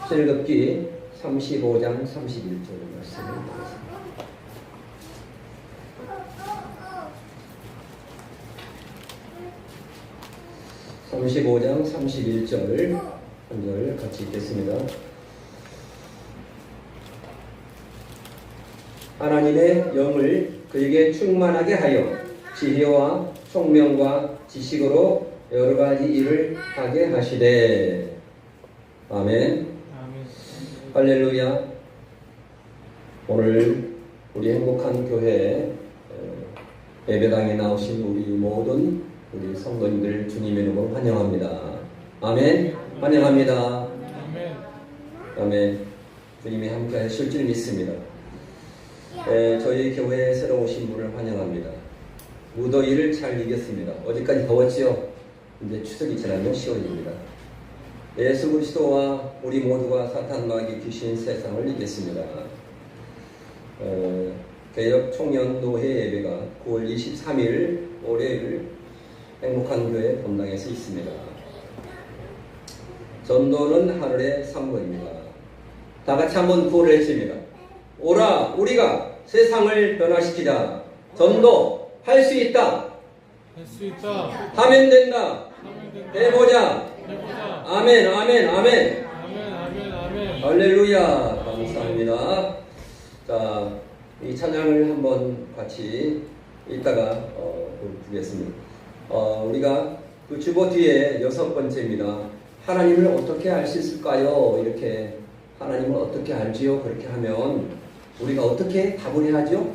출애굽기 35장 31절 말씀을 보겠습니다. (35장 31절) 한절 같이 읽겠습니다. 하나님의 영을 그에게 충만하게 하여 지혜와 총명과 지식으로 여러 가지 일을 하게 하시되. 아멘. 할렐루야. 오늘 우리 행복한 교회 예배당에 나오신 우리 모든 우리 성도님들 주님의 이름으로 환영합니다. 아멘. 환영합니다. 아멘. 아멘. 주님이 함께 하실 줄 믿습니다. 저희 교회에 새로 오신 분을 환영합니다. 무더위를 잘 이겼습니다. 어제까지 더웠지요? 이제 추석이 지나면 시원입니다. 예수 그리스도와 우리 모두가 사탄 마귀 귀신 세상을 이겼습니다. 개혁 청년 노회 예배가 9월 23일 월요일 행복한 교회 본당에서 있습니다. 전도는 하늘의 상권입니다. 다 같이 한번 구호를 했습니다. 오라 우리가 세상을 변화시키자. 전도 할 수 있다. 할 수 있다. 하면 된다. 하면 된다. 해보자. 해보자. 아멘 아멘 아멘. 아멘 아멘 아멘. 할렐루야. 감사합니다. 자, 이 찬양을 한번 같이 이따가 부르겠습니다. 우리가 그 주보 뒤에 6번째입니다. 하나님을 어떻게 알 수 있을까요? 이렇게 하나님을 어떻게 알지요? 그렇게 하면 우리가 어떻게 답을 해야죠?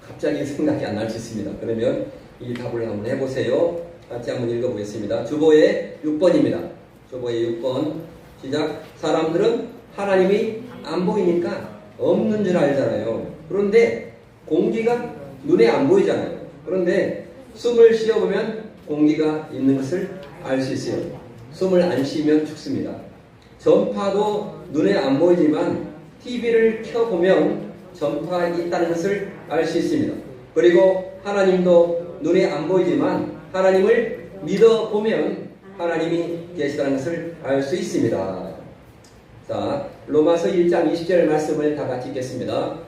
갑자기 생각이 안 날 수 있습니다. 그러면 이 답을 한번 해보세요. 같이 한번 읽어보겠습니다. 주보의 6번입니다. 주보의 6번 시작. 사람들은 하나님이 안 보이니까 없는 줄 알잖아요. 그런데 공기가 눈에 안 보이잖아요. 그런데 숨을 쉬어보면 공기가 있는 것을 알 수 있어요. 숨을 안 쉬면 죽습니다. 전파도 눈에 안 보이지만 TV를 켜보면 전파가 있다는 것을 알 수 있습니다. 그리고 하나님도 눈에 안 보이지만 하나님을 믿어보면 하나님이 계시다는 것을 알 수 있습니다. 자, 로마서 1장 20절 말씀을 다 같이 읽겠습니다.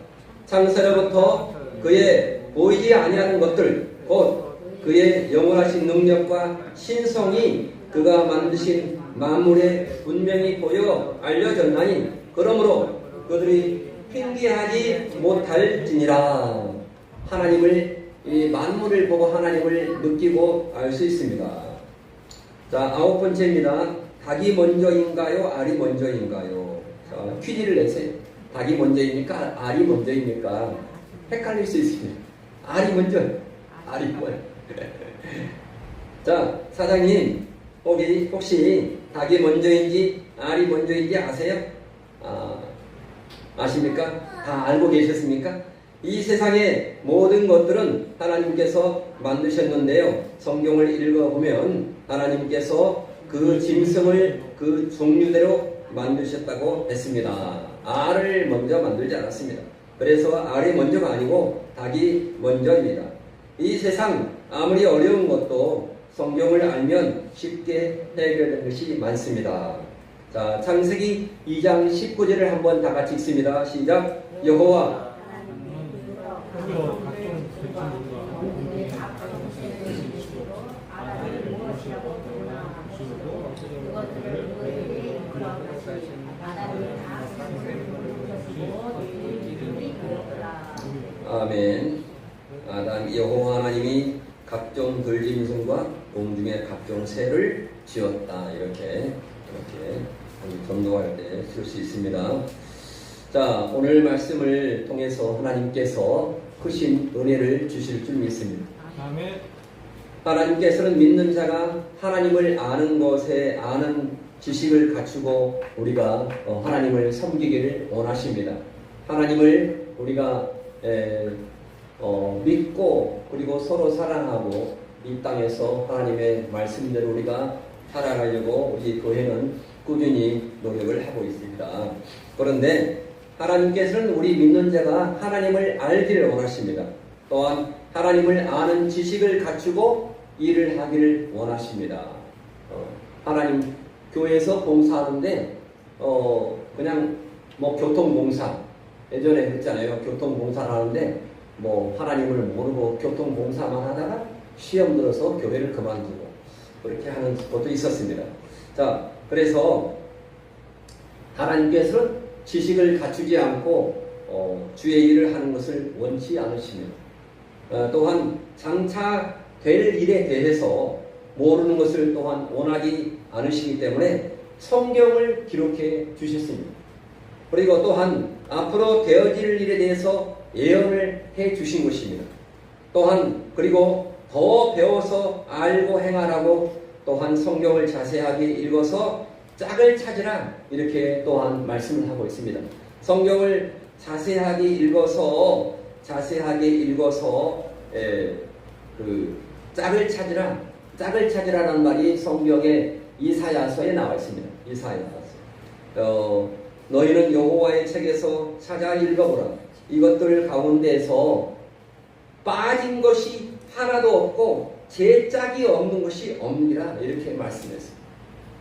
창세로부터 그의 보이지 아니하는 것들 곧 그의 영원하신 능력과 신성이 그가 만드신 만물에 분명히 보여 알려졌나니 그러므로 그들이 핑계하지 못할지니라. 하나님을 이 만물을 보고 하나님을 느끼고 알 수 있습니다. 자, 9번째입니다. 닭이 먼저인가요? 알이 먼저인가요? 자, 퀴즈를 내세요. 닭이 먼저입니까? 알이 먼저입니까? 헷갈릴 수 있습니다. 알이 먼저, 알이 뭐야? 자, 사장님, 혹시 닭이 먼저인지 알이 먼저인지 아세요? 아십니까? 다 알고 계셨습니까? 이 세상의 모든 것들은 하나님께서 만드셨는데요. 성경을 읽어보면 하나님께서 그 짐승을 그 종류대로 만드셨다고 했습니다. 알을 먼저 만들지 않았습니다. 그래서 알이 먼저가 아니고 닭이 먼저입니다. 이 세상 아무리 어려운 것도 성경을 알면 쉽게 해결되는 것이 많습니다. 자, 창세기 2장 19절을 한번 다 같이 읽습니다. 시작. 여호와 아멘. 아담 여호와 하나님이 각종 들짐승과 공중의 각종 새를 지었다. 이렇게 전도할 때 쓸 수 있습니다. 자, 오늘 말씀을 통해서 하나님께서 크신 은혜를 주실 줄 믿습니다. 아멘. 하나님께서는 믿는 자가 하나님을 아는 것에 아는 지식을 갖추고 우리가 하나님을 섬기기를 원하십니다. 하나님을 우리가 믿고 그리고 서로 사랑하고 이 땅에서 하나님의 말씀대로 우리가 살아가려고 우리 교회는 꾸준히 노력을 하고 있습니다. 그런데 하나님께서는 우리 믿는 자가 하나님을 알기를 원하십니다. 또한 하나님을 아는 지식을 갖추고 일을 하기를 원하십니다. 하나님 교회에서 봉사하는데 그냥 뭐 교통봉사 예전에 그랬잖아요. 교통봉사를 하는데 뭐 하나님을 모르고 교통봉사만 하다가 시험 들어서 교회를 그만두고 그렇게 하는 것도 있었습니다. 자, 그래서 하나님께서는 지식을 갖추지 않고 주의 일을 하는 것을 원치 않으시며 또한 장차 될 일에 대해서 모르는 것을 또한 원하지 않으시기 때문에 성경을 기록해 주셨습니다. 그리고 또한 앞으로 되어질 일에 대해서 예언을 해 주신 것입니다. 또한 그리고 더 배워서 알고 행하라고 또한 성경을 자세하게 읽어서 짝을 찾으라 이렇게 또한 말씀을 하고 있습니다. 성경을 자세하게 읽어서 그 짝을 찾으라, 짝을 찾으라는 말이 성경의 이사야서에 나와 있습니다. 이사야서. 너희는 여호와의 책에서 찾아 읽어보라. 이것들 가운데서 빠진 것이 하나도 없고 제 짝이 없는 것이 없느니라 이렇게 말씀했습니다.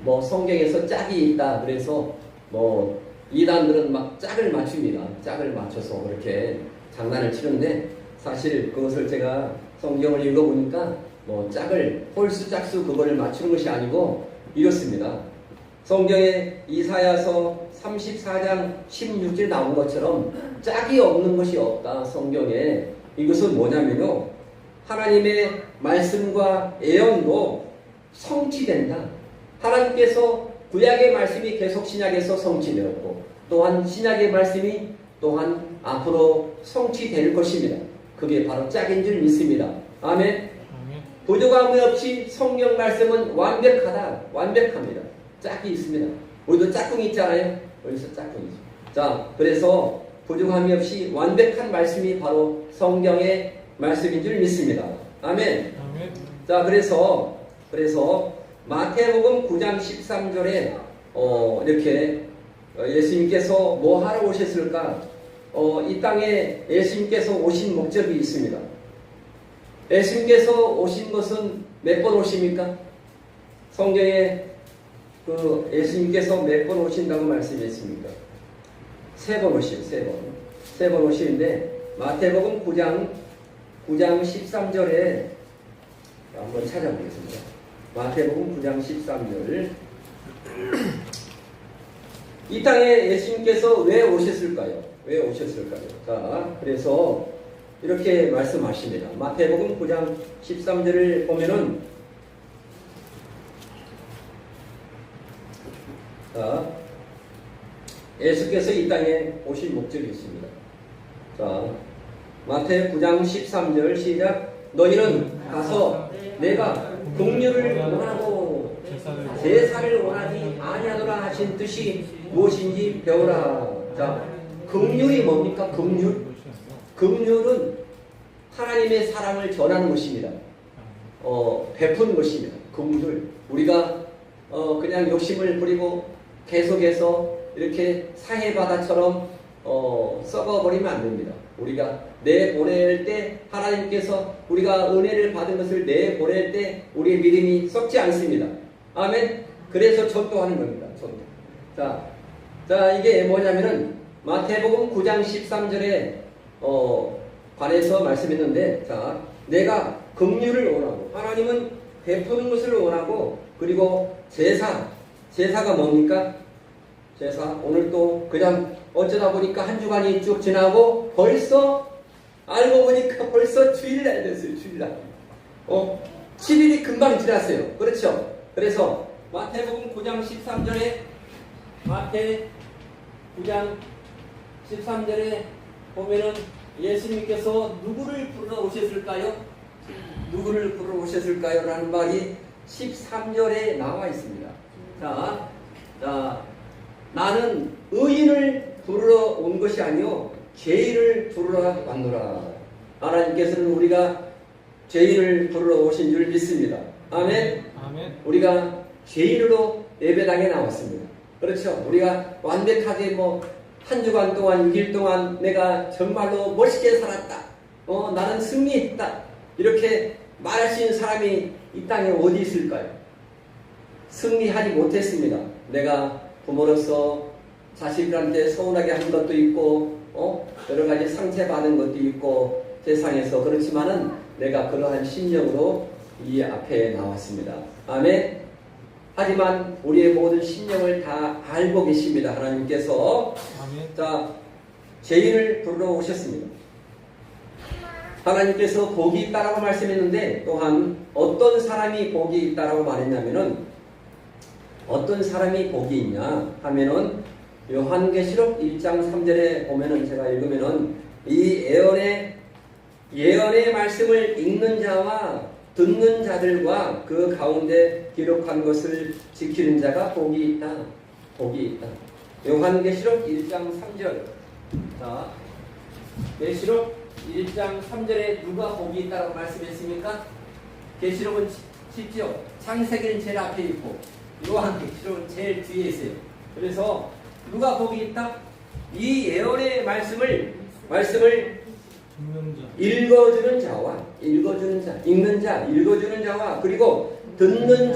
뭐 성경에서 짝이 있다 그래서 뭐 이단들은 막 짝을 맞춥니다. 짝을 맞춰서 그렇게 장난을 치는데 사실 그것을 제가 성경을 읽어보니까 뭐 짝을 홀수 짝수 그거를 맞추는 것이 아니고 이렇습니다. 성경에 이사야서 34장 16절 나온 것처럼 짝이 없는 것이 없다. 성경에 이것은 뭐냐면요, 하나님의 말씀과 예언도 성취된다. 하나님께서 구약의 말씀이 계속 신약에서 성취되었고 또한 신약의 말씀이 또한 앞으로 성취될 것입니다. 그게 바로 짝인 줄 믿습니다. 아멘. 부족함이 없이 성경 말씀은 완벽합니다. 짝이 있습니다. 우리도 짝꿍이 있잖아요. 여기서 짝꿍이죠. 자, 그래서 부족함이 없이 완벽한 말씀이 바로 성경의 말씀인 줄 믿습니다. 아멘. 자, 그래서 마태복음 9장 13절에 이렇게 예수님께서 뭐 하러 오셨을까? 이 땅에 예수님께서 오신 목적이 있습니다. 예수님께서 오신 것은 몇 번 오십니까? 성경에 그 예수님께서 몇 번 오신다고 말씀했습니까? 3번 오시요. 3번 오시는데 마태복음 9장 13절에 한번 찾아보겠습니다. 마태복음 9장 13절. 이 땅에 예수님께서 왜 오셨을까요? 자, 그래서 이렇게 말씀하십니다. 마태복음 9장 13절을 보면은 자, 예수께서 이 땅에 오신 목적이 있습니다. 자, 마태 9장 13절 시작. 너희는 가서 내가 긍휼을 원하고 제사를 원하지 아니하노라 하신 뜻이 무엇인지 배우라. 자, 긍휼이 뭡니까? 긍휼은 하나님의 사랑을 전하는 것입니다. 베푸는 것입니다. 긍휼. 우리가 그냥 욕심을 부리고 계속해서 이렇게 사해바다처럼 썩어버리면 안 됩니다. 우리가 내보낼 때 하나님께서 우리가 은혜를 받은 것을 내보낼 때 우리의 믿음이 썩지 않습니다. 아멘. 그래서 전도하는 겁니다. 전도. 자, 이게 뭐냐면은 마태복음 9장 13절에 관해서 말씀했는데, 자, 내가 긍휼을 원하고 하나님은 베푸는 것을 원하고, 그리고 제사가 뭡니까? 제사. 오늘 또 그냥 어쩌다 보니까 한 주간이 쭉 지나고 벌써 알고 보니까 벌써 주일날 됐어요. 주일날. 7일이 금방 지났어요. 그렇죠? 그래서 마태복음 9장 13절에 마태 9장 13절에 보면은 예수님께서 누구를 부르러 오셨을까요? 라는 말이 13절에 나와 있습니다. 자, 나는 의인을 부르러 온 것이 아니요 죄인을 부르러 왔노라. 하나님께서는 우리가 죄인을 부르러 오신 줄 믿습니다. 아멘. 우리가 죄인으로 예배당에 나왔습니다. 그렇죠? 우리가 완벽하게 한 주간 동안 6일 동안 내가 정말로 멋있게 살았다. 나는 승리했다. 이렇게 말할 수 있는 사람이 이 땅에 어디 있을까요? 승리하지 못했습니다. 내가 부모로서 자식들한테 서운하게 한 것도 있고, 여러 가지 상처받은 것도 있고, 세상에서. 그렇지만은 내가 그러한 심령으로 이 앞에 나왔습니다. 아멘. 하지만 우리의 모든 심령을 다 알고 계십니다. 하나님께서. 아멘. 자, 죄인을 부르러 오셨습니다. 하나님께서 복이 있다라고 말씀했는데, 또한 어떤 사람이 복이 있다라고 말했냐면은, 어떤 사람이 복이 있냐 하면은 요한계시록 1장 3절에 보면은, 제가 읽으면은, 이 예언의 말씀을 읽는 자와 듣는 자들과 그 가운데 기록한 것을 지키는 자가 복이 있다. 복이 있다. 요한계시록 1장 3절. 자, 계시록 1장 3절에 누가 복이 있다고 말씀했습니까? 계시록은 쉽죠. 창세기는 제일 앞에 있고 요한계시록은 제일 뒤에 있어요. 그래서 누가 복이 있다? 이 예언의 말씀을 읽어주는 자와 읽는 자와 그리고 듣는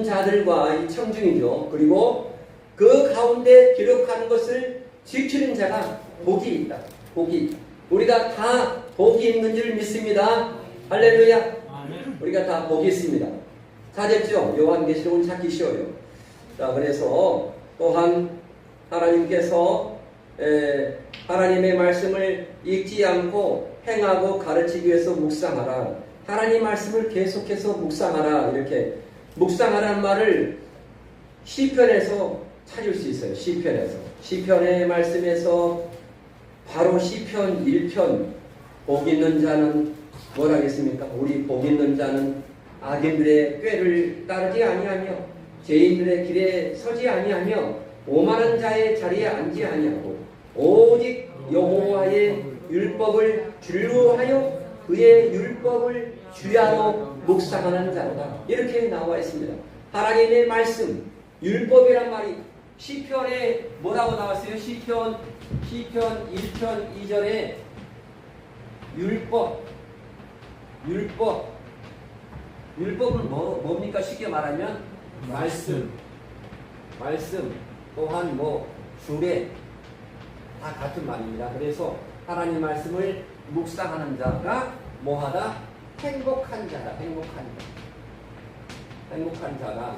자들과 이 청중이죠. 그리고 그 가운데 기록한 것을 지키는 자가 복이 있다. 복이. 우리가 다 복이 있는 줄 믿습니다. 할렐루야. 아멘. 우리가 다 복이 있습니다. 찾았죠? 요한계시록은 찾기 쉬워요. 자, 그래서 또한 하나님께서 하나님의 말씀을 읽지 않고 행하고 가르치기 위해서 묵상하라. 하나님 말씀을 계속해서 묵상하라. 이렇게 묵상하라는 말을 시편에서 찾을 수 있어요. 시편의 말씀에서 바로 시편 1편 복 있는 자는 뭘 하겠습니까? 우리 복 있는 자는 악인들의 꾀를 따르지 아니하며 죄인들의 길에 서지 아니하며 오만한 자의 자리에 앉지 아니하고 오직 여호와의 율법을 즐거워하여 그의 율법을 주야로 묵상하는 자로다. 이렇게 나와 있습니다. 하나님의 말씀, 율법이란 말이 시편에 뭐라고 나왔어요? 시편 1편 2절에 율법은 뭡니까? 쉽게 말하면 말씀 또한 주례 다 같은 말입니다. 그래서 하나님 말씀을 묵상하는 자가 뭐하다? 행복한 자다. 행복한 자가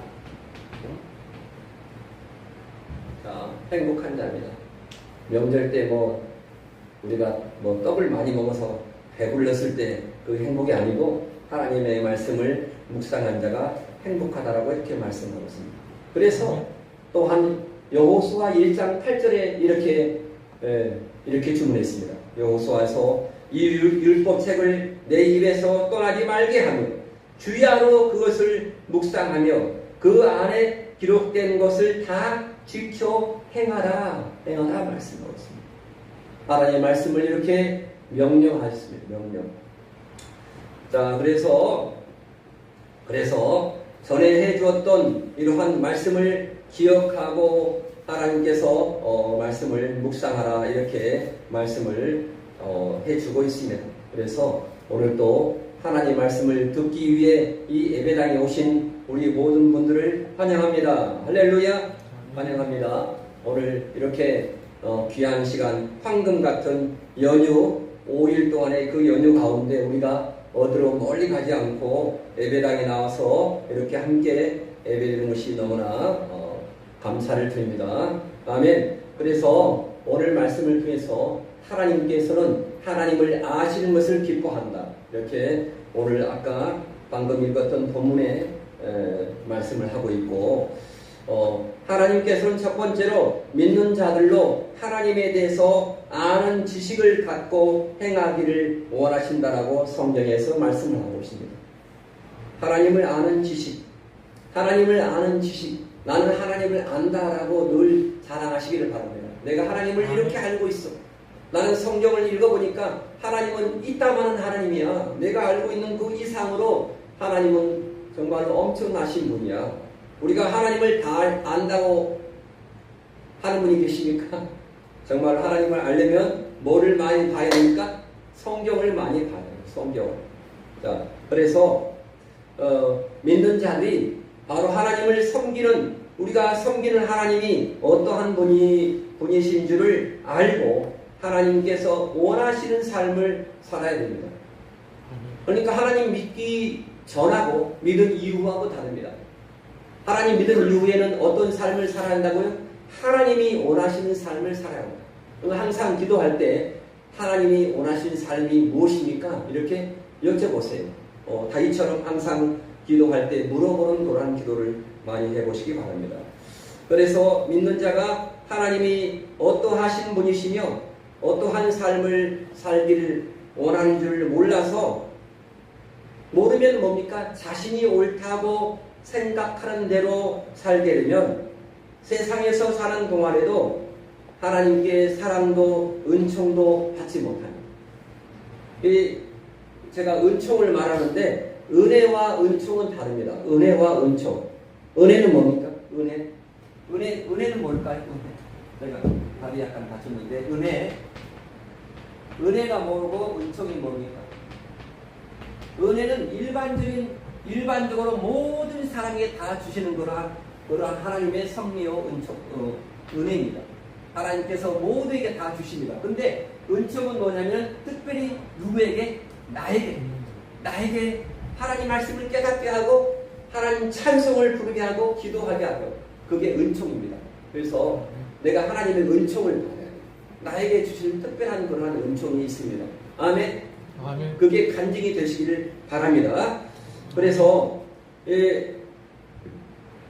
자, 행복한 자입니다. 명절 때 우리가 떡을 많이 먹어서 배불렀을 때 그 행복이 아니고 하나님의 말씀을 묵상한 자가 행복하다라고 이렇게 말씀하고 있습니다. 그래서 또한 여호수아 1장 8절에 이렇게 주문했습니다. 여호수아에서 이 율법책을 내 입에서 떠나지 말게 하며 주야로 그것을 묵상하며 그 안에 기록된 것을 다 지켜 행하라 말씀하고 있습니다. 하나님의 말씀을 이렇게 명령하셨습니다. 명령. 자, 그래서 전에 해주었던 이러한 말씀을 기억하고 하나님께서 말씀을 묵상하라 이렇게 말씀을 해주고 있습니다. 그래서 오늘 또 하나님 말씀을 듣기 위해 이 예배당에 오신 우리 모든 분들을 환영합니다. 할렐루야. 환영합니다. 오늘 이렇게 귀한 시간, 황금 같은 연휴 5일 동안의 그 연휴 가운데 우리가 어디로 멀리 가지 않고 예배당에 나와서 이렇게 함께 예배드리는 것이 너무나 감사를 드립니다. 아멘. 그래서 오늘 말씀을 통해서 하나님께서는 하나님을 아시는 것을 기뻐한다. 이렇게 오늘 아까 방금 읽었던 본문에 말씀을 하고 있고 하나님께서는 첫 번째로 믿는 자들로 하나님에 대해서 아는 지식을 갖고 행하기를 원하신다라고 성경에서 말씀을 하고 있습니다. 하나님을 아는 지식, 나는 하나님을 안다라고 늘 자랑하시기를 바랍니다. 내가 하나님을 이렇게 알고 있어. 나는 성경을 읽어보니까 하나님은 있다마는 하나님이야. 내가 알고 있는 그 이상으로 하나님은 정말 엄청나신 분이야. 우리가 하나님을 다 안다고 하는 분이 계십니까? 정말 하나님을 알려면 뭐를 많이 봐야 됩니까? 성경을 많이 봐야 돼요. 성경을. 자, 그래서 믿는 자들이 바로 하나님을 섬기는 우리가 섬기는 하나님이 어떠한 분이신 줄을 알고 하나님께서 원하시는 삶을 살아야 됩니다. 그러니까 하나님 믿기 전하고 믿은 이후하고 다릅니다. 하나님 믿은 이후에는 어떤 삶을 살아야 한다고요? 하나님이 원하시는 삶을 살아야 합니다. 항상 기도할 때 하나님이 원하시는 삶이 무엇입니까? 이렇게 여쭤보세요. 다윗처럼 항상 기도할 때 물어보는 그러한 기도를 많이 해보시기 바랍니다. 그래서 믿는 자가 하나님이 어떠하신 분이시며 어떠한 삶을 살기를 원하는 줄 몰라서 모르면 뭡니까? 자신이 옳다고 생각하는 대로 살게 되면 세상에서 사는 동안에도 하나님께 사랑도 은총도 받지 못합니다. 제가 은총을 말하는데 은혜와 은총은 다릅니다. 은혜와 은총. 은혜는 뭡니까? 은혜는 뭘까요? 내가 답이 약간 다쳤는데 은혜가 뭐고 은총이 뭡니까? 은혜는 일반적으로 모든 사람에게 다 주시는 그러한 하나님의 섭리요 은혜입니다. 하나님께서 모두에게 다 주십니다. 근데 은총은 뭐냐면 특별히 누구에게? 나에게 하나님 말씀을 깨닫게 하고 하나님 찬송을 부르게 하고 기도하게 하고 그게 은총입니다. 그래서 내가 하나님의 은총을 받아야 돼요. 나에게 주시는 특별한 그러한 은총이 있습니다. 아멘. 아멘. 그게 간증이 되시기를 바랍니다. 그래서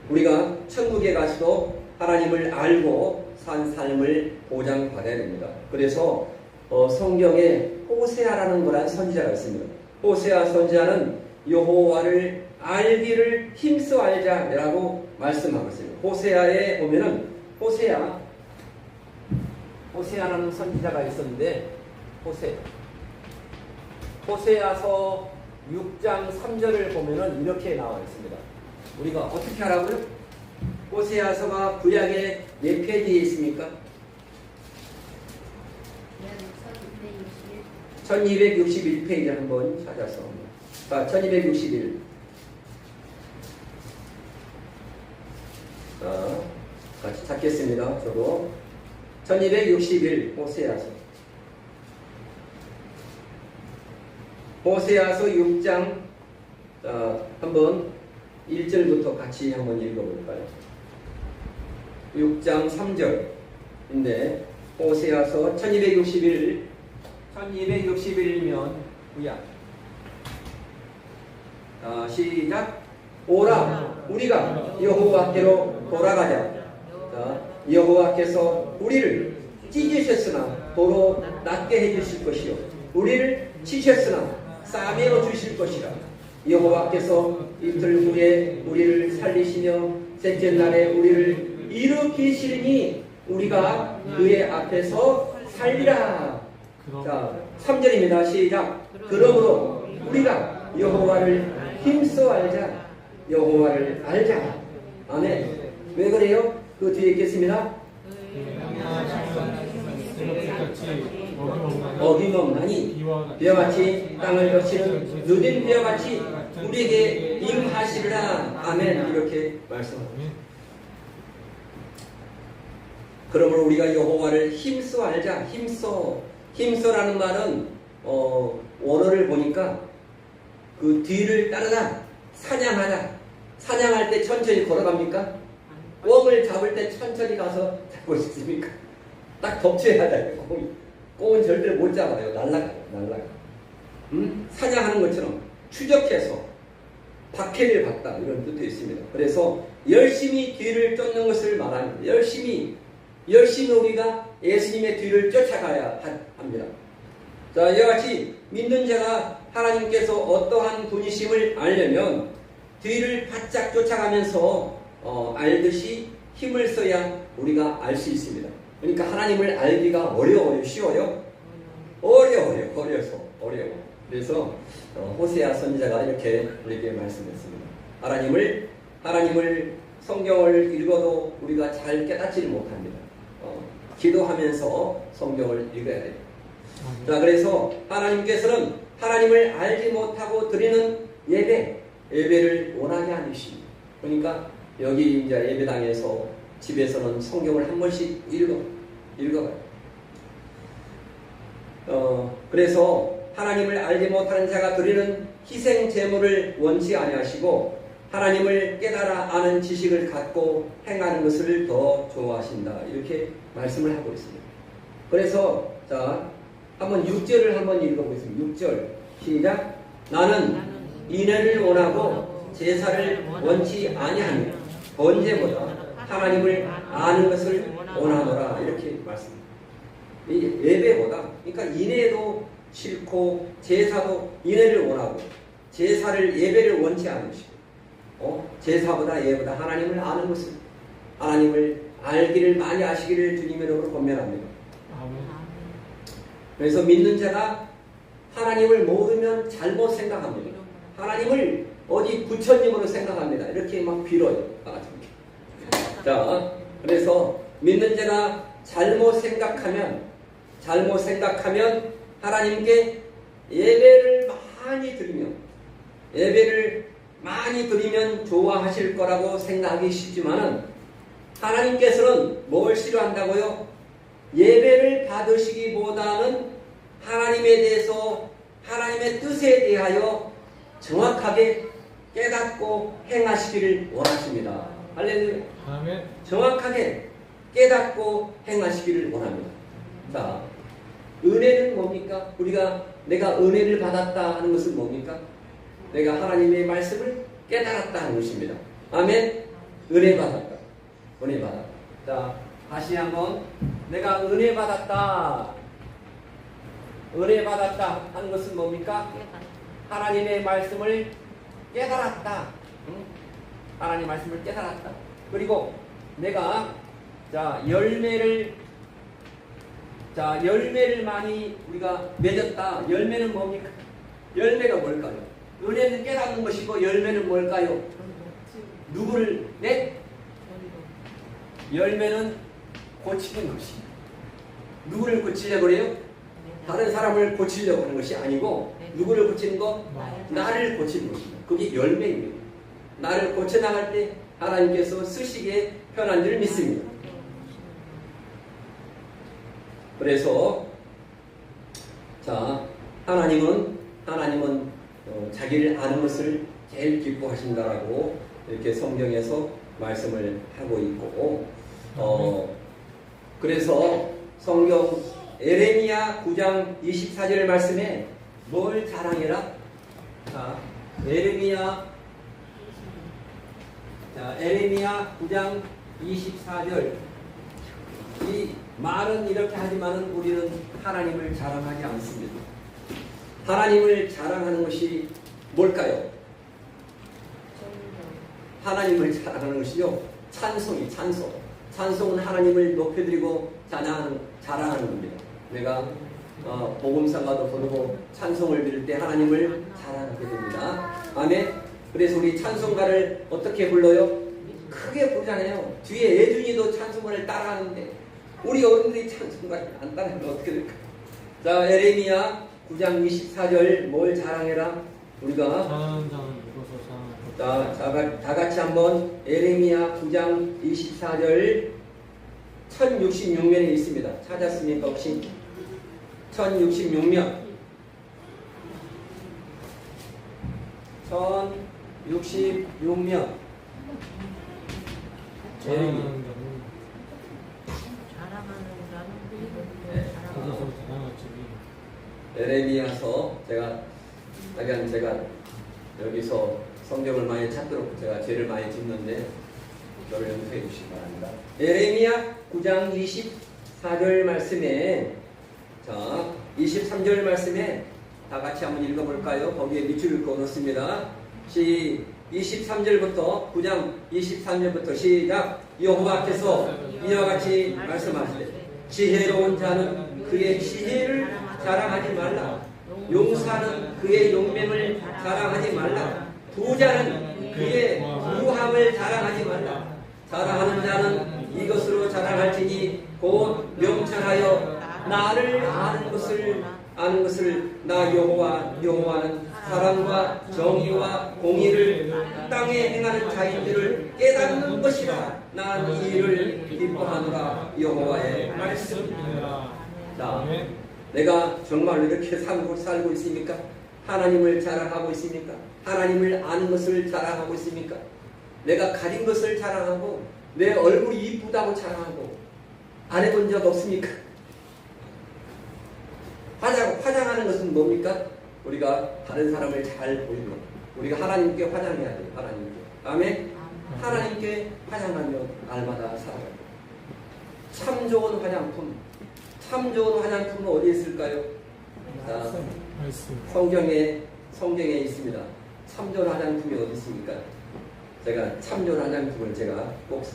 우리가 천국에 가서도 하나님을 알고 산 삶을 보장받아야 됩니다. 그래서 성경에 호세아라는 거란 선지자가 있습니다. 호세아 선지자는 여호와를 알기를 힘써 알자라고 말씀하고 있습니다. 호세아에 보면은 호세아라는 선지자가 있었는데 호세아서 6장 3절을 보면은 이렇게 나와 있습니다. 우리가 어떻게 하라고요? 호세아서가 구약에 몇 페이지에 있습니까? 1261페이지 한번 찾아서. 자, 1261. 자, 같이 찾겠습니다. 저도. 1261 호세아서. 호세아서 6장 한번 1절부터 같이 한번 읽어볼까요? 6장 3절인데 호세아서 1261면 구약. 시작. 오라 우리가 여호와께로 돌아가자. 자, 여호와께서 우리를 찢으셨으나 도로 낫게 해주실 것이요 우리를 치셨으나 싸매어 주실 것이라. 여호와께서 이틀 후에 우리를 살리시며 셋째 날에 우리를 일으키시리니 우리가 그의 앞에서 살리라. 자, 3절입니다. 시작. 그러므로 우리가 여호와를 힘써 알자. 여호와를 알자. 아멘. 왜 그래요? 그 뒤에 있겠습니다. 어김없나니 비와 같이 땅을 덮치는 누린 비와 같이 우리에게 임하시리라. 아멘. 이렇게 말씀합니다. 그러므로 우리가 여호와를 힘써 알자. 힘써라는 말은 원어를 보니까 그 뒤를 따르다. 사냥하다. 사냥할 때 천천히 걸어갑니까? 꿩을 잡을 때 천천히 가서 잡고 싶습니까? 딱 덮쳐야 하잖아요. 꿩은 절대로 못 잡아요. 날아가요. 사냥하는 것처럼 추적해서 박해를 받다 이런 뜻도 있습니다. 그래서 열심히 뒤를 쫓는 것을 말합니다. 열심히 우리가 예수님의 뒤를 쫓아가야 합니다. 자, 이와 같이 믿는 자가 하나님께서 어떠한 분이심을 알려면 뒤를 바짝 쫓아가면서 알듯이 힘을 써야 우리가 알 수 있습니다. 그러니까 하나님을 알기가 어려워요? 쉬워요? 어려워. 그래서 호세아 선지자가 이렇게 우리에게 말씀했습니다. 하나님을 성경을 읽어도 우리가 잘 깨닫지를 못합니다. 기도하면서 성경을 읽어야 돼요. 자, 그래서 하나님께서는 하나님을 알지 못하고 드리는 예배를 원하게 하십니다. 그러니까 여기 이제 예배당에서 집에서는 성경을 한 번씩 읽어봐요. 그래서 하나님을 알지 못하는 자가 드리는 희생 제물을 원치 아니하시고 하나님을 깨달아 아는 지식을 갖고 행하는 것을 더 좋아하신다. 이렇게 말씀을 하고 있습니다. 그래서 자 한번 6절을 한번 읽어보겠습니다. 6절 시작. 나는 인애를 원하고 제사를 원치 아니하며 번제보다 하나님을 아는 것을 원하노라. 이렇게 말씀합니다. 이 예배보다 그러니까 인애도 싫고 제사도 인애를 원하고 제사를 예배를 원치 않으시고 제사보다 예배보다 하나님을 아는 것을 하나님을 알기를 많이 아시기를 주님의 이름으로 권면합니다. 그래서 믿는 자가 하나님을 모르면 잘못 생각합니다. 하나님을 어디 부처님으로 생각합니다. 이렇게 막 빌어요. 자, 그래서 믿는 자가 잘못 생각하면 하나님께 예배를 많이 드리면 좋아하실 거라고 생각하기 쉽지만은 하나님께서는 뭘 싫어한다고요? 예배를 받으시기보다는 하나님에 대해서 하나님의 뜻에 대하여 정확하게 깨닫고 행하시기를 원하십니다. 할렐루야. 아멘. 정확하게 깨닫고 행하시기를 원합니다. 자, 은혜는 뭡니까? 내가 은혜를 받았다 하는 것은 뭡니까? 내가 하나님의 말씀을 깨달았다 하는 것입니다. 아멘. 은혜 받았다. 자, 다시 한번 내가 은혜 받았다 하는 것은 뭡니까? 하나님의 말씀을 깨달았다. 하나님의 말씀을 깨달았다. 그리고 내가 열매를 많이 우리가 맺었다. 열매는 뭡니까? 열매가 뭘까요? 은혜는 깨닫는 것이고 열매는 뭘까요? 누구를 열매는 고치는 것입니다. 누구를 고치려고 그래요? 다른 사람을 고치려고 하는 것이 아니고 누구를 고치는 거? 나를 고치는 것입니다. 그게 열매입니다. 나를 고쳐나갈 때 하나님께서 쓰시기에 편한 줄 믿습니다. 그래서 자 하나님은 자기를 아는 것을 제일 기뻐하신다라고 이렇게 성경에서 말씀을 하고 있고 그래서 성경 에레미야 9장 24절 말씀에 뭘 자랑해라? 자, 에레미야 9장 24절 이 말은 이렇게 하지만은 우리는 하나님을 자랑하지 않습니다. 하나님을 자랑하는 것이 뭘까요? 하나님을 자랑하는 것이요 찬송은 하나님을 높여드리고 자랑하는 겁니다. 내가 복음상가도 부르고 찬송을 드릴 때 하나님을 자랑하게 됩니다. 아멘. 그래서 우리 찬송가를 어떻게 불러요? 크게 부르잖아요. 뒤에 예준이도 찬송가를 따라하는데 우리 어른들이 찬송가를 안 따라하면 어떻게 될까? 자, 에레미야 9장 24절 뭘 자랑해라? 우리가 다 같이 한번 에레미야 9장 24절 1066면에 있습니다. 찾았습니까 혹시? 1066면 1066면 에레미야서 제가 여기서 성경을 많이 찾도록 제가 죄를 많이 짓는데 저를 용서해 주시기 바랍니다. 에레미야 9장 24절 말씀에 23절 말씀에 다 같이 한번 읽어볼까요? 거기에 밑줄을 그어놓습니다. 23절부터 9장 23절부터 시작. 여호와께서 이와 같이 말씀하시되 지혜로운 자는 그의 지혜를 자랑하지 말라. 용사는 그의 용맹을 자랑하지 말라. 부자는 그의 부함을 자랑하지 말라. 자랑하는 자는 이것으로 자랑할지니 곧 명철하여 나를 아는 것을 아는 것을 나 여호와는 사랑과 정의와 공의를 땅에 행하는 자인들을 깨닫는 것이라. 난 이 일을 기뻐하노라. 여호와의 말씀. 자, 내가 정말 이렇게 살고 있습니까? 하나님을 자랑하고 있습니까? 하나님을 아는 것을 자랑하고 있습니까? 내가 가진 것을 자랑하고 내 얼굴이 이쁘다고 자랑하고 안 해본 적 없습니까? 화장하는 것은 뭡니까? 우리가 다른 사람을 잘 보이는 것. 우리가 하나님께 화장해야 돼요. 하나님께. 아멘? 하나님께 화장하며 날마다 살아가요. 참 좋은 화장품. 참 좋은 화장품은 어디에 있을까요? 자, 성경에 있습니다. 참 좋은 화장품이 어디 있습니까? 제가 참 좋은 화장품을 제가 꼭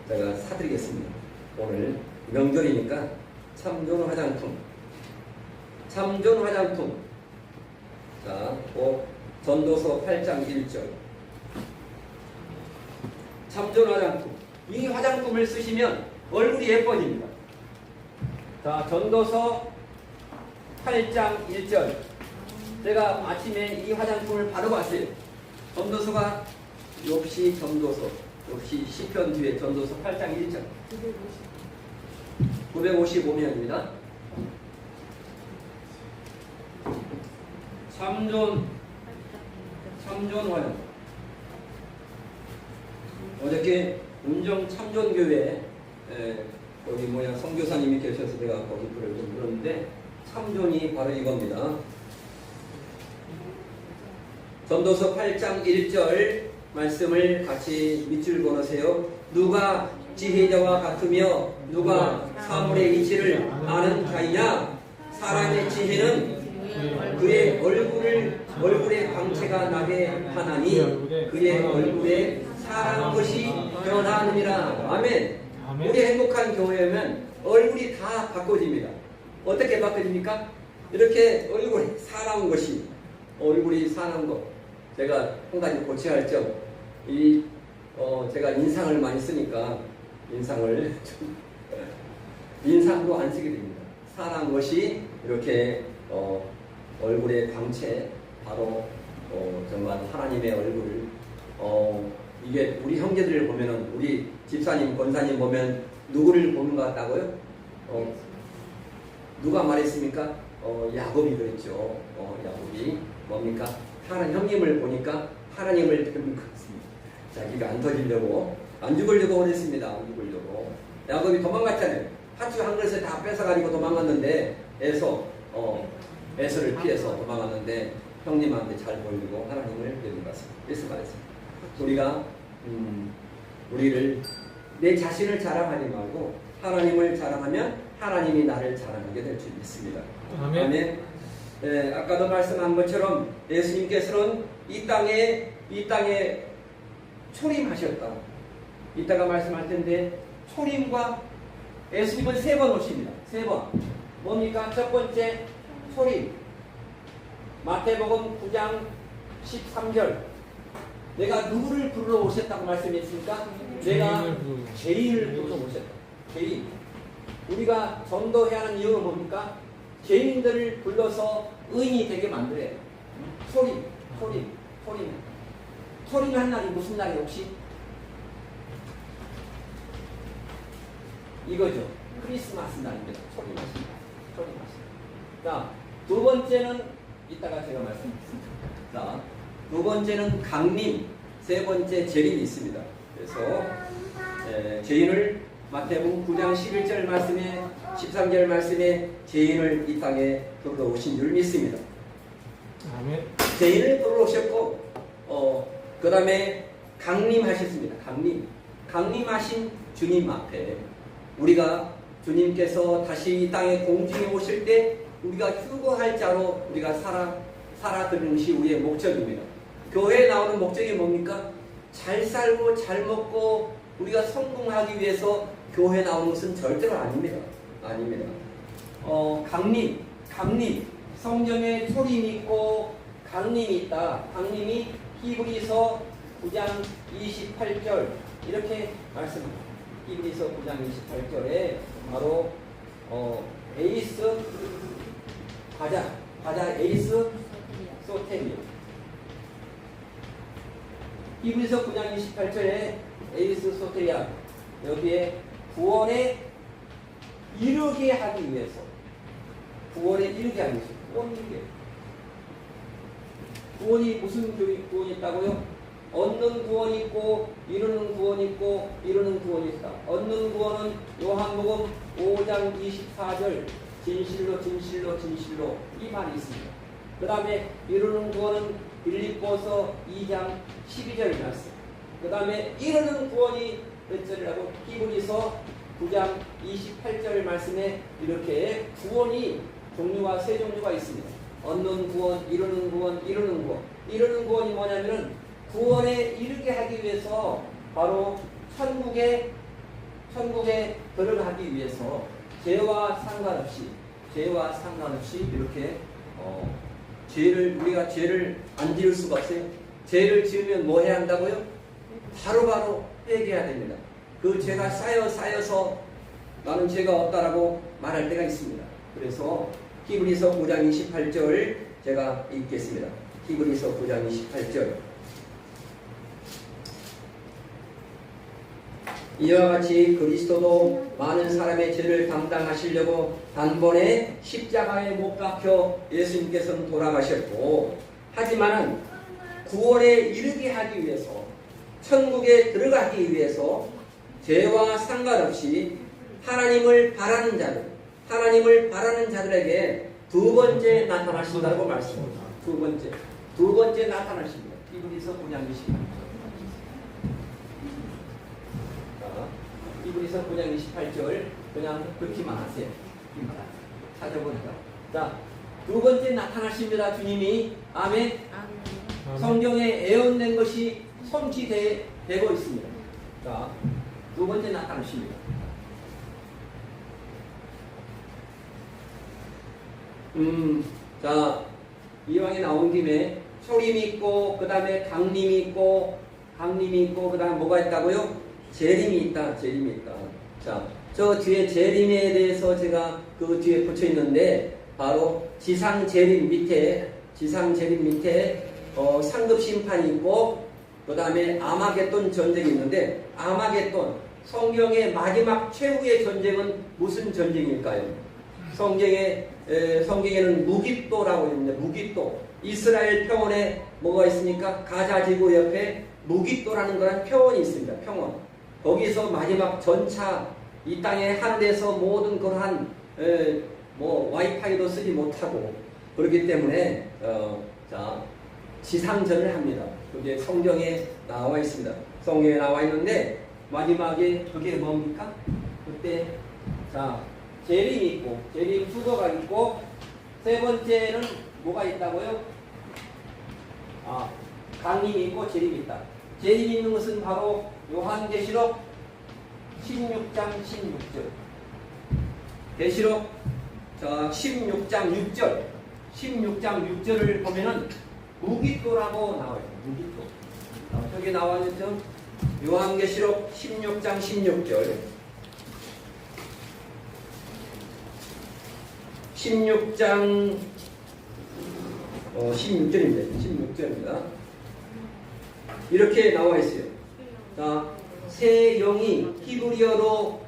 사드리겠습니다. 오늘 명절이니까 참 좋은 화장품. 참 좋은 화장품. 자, 전도서 8장 1절. 참 좋은 화장품. 이 화장품을 쓰시면 얼굴이 예뻐집니다. 자, 전도서 8장 1절. 제가 아침에 이 화장품을 바로 봤어요. 전도서가 역시 시편 뒤에 전도서 8장 1절. 955면입니다. 참 좋은 화장. 어저께 운정 참존교회 거기 선교사님이 계셔서 내가 거기 글을 좀 들었는데 참존이 바로 이겁니다. 전도서 8장 1절 말씀을 같이 밑줄 그으세요. 누가 지혜자와 같으며 누가 사물의 이치를 아는 자이냐? 사람의 지혜는 그의 얼굴의 광채가 나게 하나니 그의 얼굴에 사람 것이 변하느니라. 아멘. 우리 행복한 교회면 얼굴이 다 바꿔집니다. 어떻게 바꿔집니까? 이렇게 얼굴이 사나운 것이 얼굴이 사나운 것. 제가 한 가지 고쳐야 할 점. 제가 인상을 많이 쓰니까 인상도 안 쓰게 됩니다. 사나운 것이 이렇게 얼굴의 광채, 바로 정말 하나님의 얼굴을 이게 우리 형제들을 보면은 우리 집사님, 권사님 보면 누구를 보는 것 같다고요? 누가 말했습니까? 야곱이 그랬죠. 야곱이 뭡니까? 하나님 형님을 보니까 하나님을 닮은 것 같습니다. 자기가 안 터지려고, 안 죽으려고 그랬습니다. 안 죽으려고. 야곱이 도망갔잖아요. 팥죽 한 그릇을 다 뺏어가지고 도망갔는데 에서를 피해서 도망갔는데 형님한테 잘 보이고 하나님을 믿는 것 같습니다. 그래서 말했습니다. 우리를 내 자신을 자랑하지 말고 하나님을 자랑하면 하나님이 나를 자랑하게 될 줄 믿습니다. 아멘. 네, 아까도 말씀한 것처럼 예수님께서는 이 땅에 초림하셨다. 이따가 말씀할 텐데 초림과 예수님은 3번 오십니다. 3번. 뭡니까? 첫 번째 초림. 마태복음 9장 13절. 내가 누구를 부르러 오셨다고 말씀했습니까? 내가 죄인을 부르러 오셨다. 죄인. 우리가 전도해야 하는 이유는 뭡니까? 죄인들을 불러서 의인이 되게 만들어요. 초림. 초림한 날이 무슨 날이 혹시? 이거죠. 크리스마스 날입니다. 초림하신다. 자, 두 번째는 이따가 제가 말씀드리겠습니다. 자, 두 번째는 강림, 세 번째 재림이 있습니다. 그래서 죄인을 마태복음 9장 11절 말씀에 13절 말씀에 죄인을 이 땅에 들어오신 줄 믿습니다. 아멘. 죄인을 들어오셨고 그 다음에 강림하셨습니다. 강림하신 주님 앞에 우리가 주님께서 다시 이 땅에 공중에 오실 때 우리가 휴거할 자로 우리가 살아드는 것이 우리의 목적입니다. 교회에 나오는 목적이 뭡니까? 잘 살고 잘 먹고 우리가 성공하기 위해서 교회에 나오는 것은 절대로 아닙니다. 강림. 성경에 초림이 있고 강림이 있다. 강림이 히브리서 9장 28절 이렇게 말씀합니다. 히브리서 9장 28절에 바로 에이스 가자 에이스 소테리아. 히브리서 9장 28절에 에이스 소테리아, 여기에 구원에 이르게 하기 위해서, 구원에 이르게 하기 위해서, 구원이 무슨 구원이 있다고요? 얻는 구원이 있고 이루는 구원이 있고 이루는 구원이 있다. 얻는 구원은 요한복음 5장 24절 진실로 진실로 진실로 이 말이 있습니다. 그 다음에 이루는 구원은 빌립보서 2장 12절 말씀. 그 다음에 이루는 구원이 몇 절이라고? 히브리서 9장 28절 말씀에 이렇게 구원이 종류가 세 종류가 있습니다. 얻는 구원, 이루는 구원, 이루는 구원. 이루는 구원이 뭐냐면은 구원에 이르게 하기 위해서 바로 천국에 들어가기 위해서 죄와 상관없이 이렇게 우리가 죄를 안 지을 수가 없어요. 죄를 지으면 뭐 해야 한다고요? 바로바로 회개해야 됩니다. 그 죄가 쌓여서 나는 죄가 없다라고 말할 때가 있습니다. 그래서 히브리서 9장 28절 제가 읽겠습니다. 히브리서 9장 28절. 이와 같이 그리스도도 많은 사람의 죄를 담당하시려고 단번에 십자가에 못 박혀 예수님께서는 돌아가셨고, 하지만은 구원에 이르게 하기 위해서, 천국에 들어가기 위해서 죄와 상관없이 하나님을 바라는 자들에게 두 번째 나타나신다고 말씀합니다. 두 번째 나타나십니다. 히브리서 9장 28절. 히브리서 9장 28절 그냥 듣기만 하세요. 찾아보니까. 자, 두 번째 나타나십니다. 주님이. 아멘. 성경에 예언된 것이 성취되고 있습니다. 자, 두 번째 나타나십니다. 자, 이왕에 나온 김에 초림이 있고, 그 다음에 강림이 있고, 그 다음에 뭐가 있다고요? 재림이 있다. 자, 저 뒤에 재림에 대해서 제가 그 뒤에 붙여 있는데, 바로 지상 재림 밑에 상급 심판이 있고, 그 다음에 아마겟돈 전쟁이 있는데, 아마겟돈, 성경의 마지막 최후의 전쟁은 무슨 전쟁일까요? 성경에는 무깃도라고 있는데, 무깃도. 이스라엘 평원에 뭐가 있습니까? 가자 지구 옆에 무깃도라는 거란 평원이 있습니다. 평원. 거기서 마지막 전차, 이 땅에 하늘에서 모든 그러한 와이파이도 쓰지 못하고 그렇기 때문에 자, 지상전을 합니다. 그게 성경에 나와 있습니다. 성경에 나와 있는데 마지막에 그게 뭡니까? 그때 자, 재림이 있고, 재림 수거가 있고, 세 번째는 뭐가 있다고요? 강림이 있고 재림이 있다. 재림이 있는 것은 바로 요한계시록 16장 16절. 계시록 16장 6절을 보면은 무깃도라고 나와요. 무깃도. 저기 나와 있는 요한계시록 16장 16절. 16장 16절입니다. 이렇게 나와 있어요. 자, 새 영이 히브리어로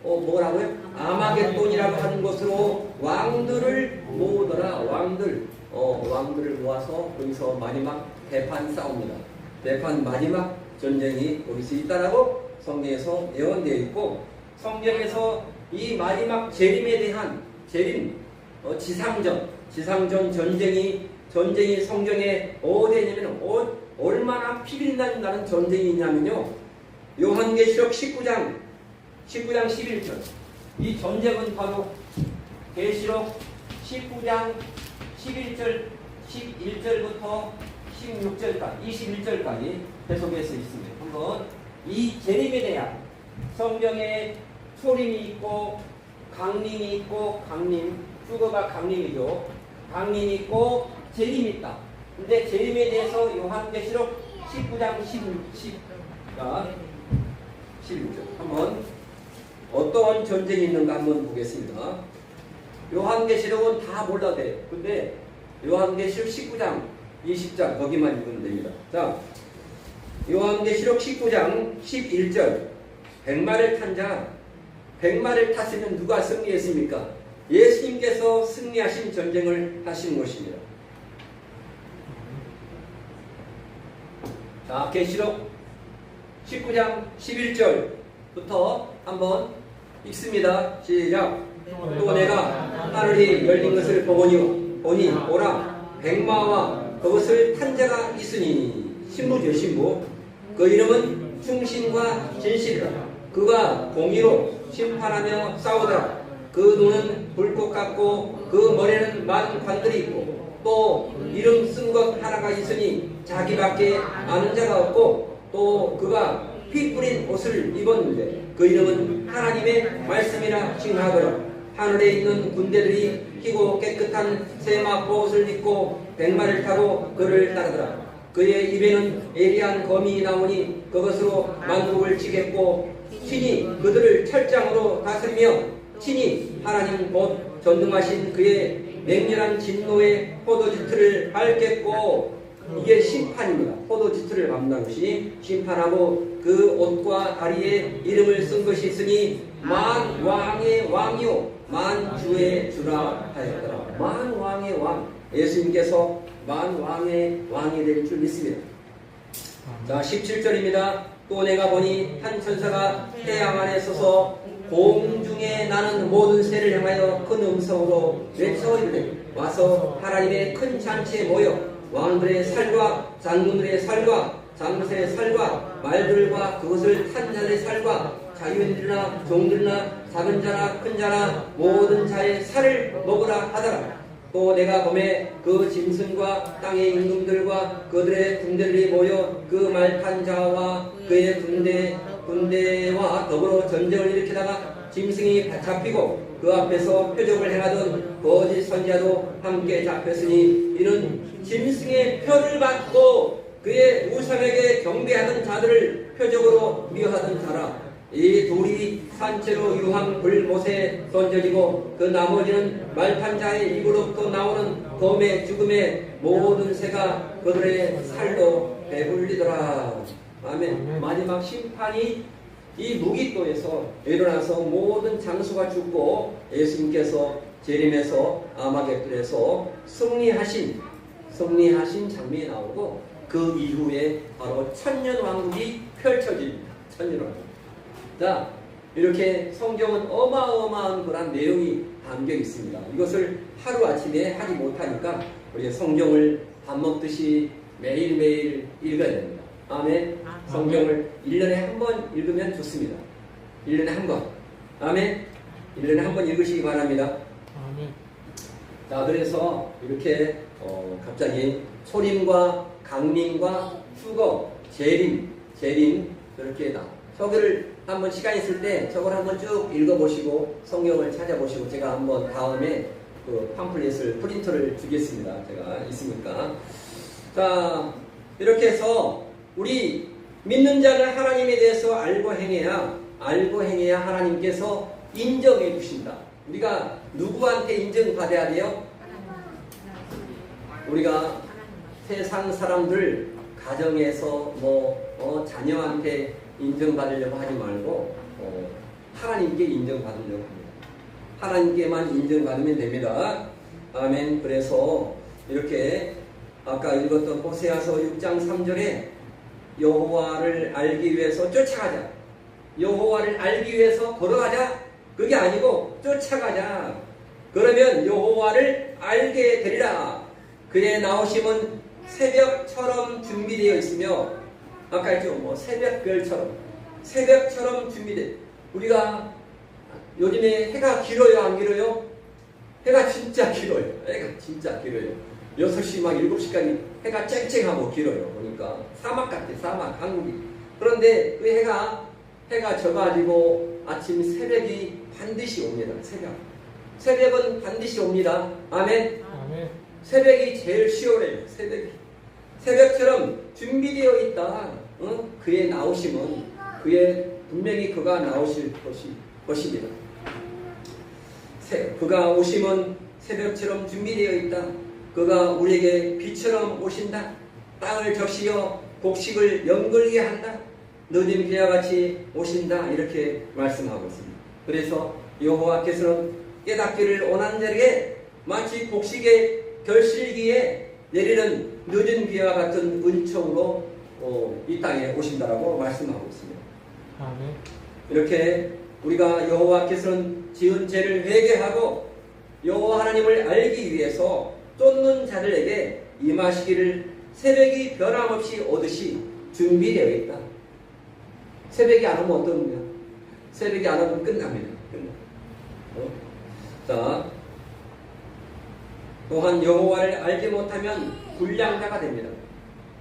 뭐라고요? 아마겟돈이라고 하는 것으로 왕들을 모으더라. 왕들을 모아서 거기서 마지막 대판 싸웁니다. 대판 마지막 전쟁이 거기서 있다라고 성경에서 예언되어 있고, 성경에서 이 마지막 재림에 대한 지상전 전쟁이 성경에 어디냐면 얼마나 피비린내나는 전쟁이 있냐면요, 요한계시록 19장 11절. 이 전쟁은 바로 계시록 19장 11절부터 16절까지 21절까지 계속해서 있습니다. 한번 이 재림에 대한 성경에 초림이 있고 강림이 있고, 수거가 강림이죠. 강림이 있고 재림이 있다. 근데 재림에 대해서 요한계시록 19장 16절 한번 어떠한 전쟁이 있는가 한번 보겠습니다. 요한계시록은 다 몰라도 돼요. 근데 요한계시록 19장, 20장 거기만 읽으면 됩니다. 자, 요한계시록 19장 11절. 백마를 탄 자, 백마를 탔으면 누가 승리했습니까? 예수님께서 승리하신 전쟁을 하신 것입니다. 자, 계시록 19장 11절부터 한번 읽습니다. 시작. 또 내가 하늘이 열린 것을 보니 오라 백마와 그것을 탄 자가 있으니 신부죠, 신부. 그 이름은 충신과 진실이라. 그가 공의로 심판하며 싸우더라. 그 눈은 불꽃 같고 그 머리에는 많은 관들이 있고 또 이름 쓴 것 하나가 있으니 자기밖에 아는 자가 없고 또 그가 피 뿌린 옷을 입었는데 그 이름은 하나님의 말씀이라 칭하더라. 하늘에 있는 군대들이 희고 깨끗한 세마포옷을 입고 백마를 타고 그를 따르더라. 그의 입에는 예리한 검이 나오니 그것으로 만국을 치겠고 친히 그들을 철장으로 다스리며 친히 하나님 곧 전능하신 그의 맹렬한 진노의 포도즙틀을 밟겠고 이게 심판입니다. 포도즙틀을 밟는 것이 심판하고 그 옷과 다리에 이름을 쓴 것이 있으니 만 왕의 왕이요 만 주의 주라 하였더라. 만 왕의 왕, 예수님께서 만 왕의 왕이 될 줄 믿습니다. 자, 17절입니다. 또 내가 보니 한 천사가 태양 안에 서서 공중에 나는 모든 새를 향하여 큰 음성으로 외쳐 이르되 와서 하나님의 큰 잔치에 모여 왕들의 살과 장군들의 살과 장세의 살과 말들과 그것을 탄 자들의 살과 자유인들이나 종들이나 작은 자나 큰 자나 모든 자의 살을 먹으라 하더라. 또 내가 범에 그 짐승과 땅의 임금들과 그들의 군대들이 모여 그 말 탄 자와 그의 군대와 더불어 전쟁을 일으키다가 짐승이 잡히고 그 앞에서 표적을 행하던 거짓 선지자도 함께 잡혔으니 이는 짐승의 표를 받고 그의 우상에게 경배하던 자들을 표적으로 미워하던 자라. 이 돌이 산채로 유황 불못에 던져지고 그 나머지는 말탄 자의 입으로부터 나오는 검의 죽음의 모든 새가 그들의 살로 배불리더라. 아멘. 마지막 심판이 이 무기토에서 일어나서 모든 장수가 죽고 예수님께서 재림에서 아마겟돈에서 승리하신 장면이 나오고 그 이후에 바로 천년왕국이 펼쳐집니다. 천년왕국. 자, 이렇게 성경은 어마어마한 그런 내용이 담겨 있습니다. 이것을 하루아침에 하지 못하니까 우리 성경을 밥 먹듯이 매일매일 읽어야 됩니다. 아멘. 성경을 1년에 한 번 읽으면 좋습니다. 1년에 한 번. 아멘. 1년에 한 번 읽으시기 바랍니다. 아멘. 자, 그래서 이렇게 갑자기 소림과 강림과 휴거, 재림 이렇게 저거를 한번 시간 있을 때 저걸 한번 쭉 읽어보시고 성경을 찾아보시고 제가 한번 다음에 그 팜플렛을 프린터를 주겠습니다. 제가 있으니까. 자, 이렇게 해서 우리 믿는 자는 하나님에 대해서 알고 행해야 하나님께서 인정해 주신다. 우리가 누구한테 인정받아야 돼요? 우리가 세상 사람들 가정에서 자녀한테 인정받으려고 하지 말고 하나님께 인정받으려고 합니다. 하나님께만 인정받으면 됩니다. 아멘. 그래서 이렇게 아까 읽었던 호세아서 6장 3절에 여호와를 알기 위해서 쫓아가자. 여호와를 알기 위해서 걸어가자. 그게 아니고 쫓아가자. 그러면 여호와를 알게 되리라. 그의 나오심은 새벽처럼 준비되어 있으며 아까 했죠. 새벽처럼 준비돼. 우리가 요즘에 해가 길어요, 안 길어요? 해가 진짜 길어요. 6시 막 7시까지 해가 쨍쨍하고 길어요. 그러니까 사막 같아, 사막, 한국이. 그런데 그 해가 져가지고 아침 새벽이 반드시 옵니다. 새벽은 반드시 옵니다. 아멘. 아멘. 새벽이 제일 시원해요. 새벽처럼 준비되어 있다. 그의 나오심은 분명히 그가 나오실 것입니다. 그가 오심은 새벽처럼 준비되어 있다. 그가 우리에게 비처럼 오신다. 땅을 적시어 곡식을 연걸게 한다. 늦은 비와 같이 오신다. 이렇게 말씀하고 있습니다. 그래서 여호와께서는 깨닫기를 원하는 자에게 마치 곡식의 결실기에 내리는 늦은 비와 같은 은총으로 이 땅에 오신다라고 말씀하고 있습니다. 아멘. 이렇게 우리가 여호와께서는 지은 죄를 회개하고 여호와 하나님을 알기 위해서 쫓는 자들에게 임하시기를 새벽이 변함없이 오듯이 준비되어 있다. 새벽이 안 오면 어떻느냐? 새벽이 안 오면 끝납니다. 자, 또한 여호와를 알지 못하면 불량자가 됩니다.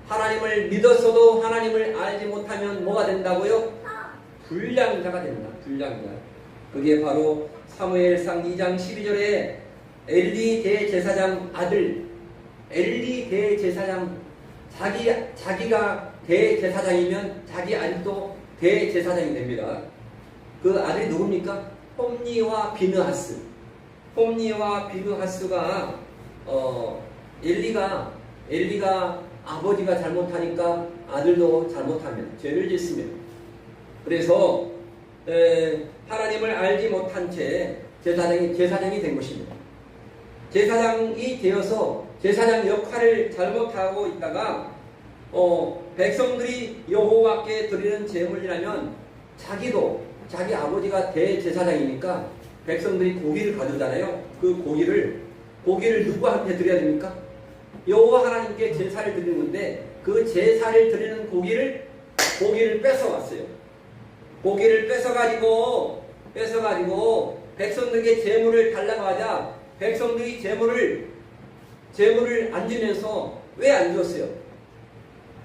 하나님을 믿었어도 하나님을 알지 못하면 뭐가 된다고요? 불량자가 됩니다. 불량자. 그게 바로 사무엘상 2장 12절에 엘리 대제사장 아들, 엘리 대제사장, 자기가 대제사장이면 자기 아들도 대제사장이 됩니다. 그 아들이 누굽니까? 홈니와 비느하스. 홈니와 비느하스가 엘리가 아버지가 잘못하니까 아들도 잘못하면 죄를 짓으면, 그래서 하나님을 알지 못한 채 제사장이 된 것입니다. 제사장이 되어서 제사장 역할을 잘못하고 있다가 백성들이 여호와께 드리는 제물이라면 자기 아버지가 대제사장이니까 백성들이 고기를 가져오잖아요. 그 고기를 누구한테 드려야 됩니까? 여호와 하나님께 제사를 드리는 건데 그 제사를 드리는 고기를 뺏어왔어요. 고기를 뺏어가지고 백성들에게 제물을 달라고 하자 백성들이 제물을 안 주면서 왜 안 줬어요?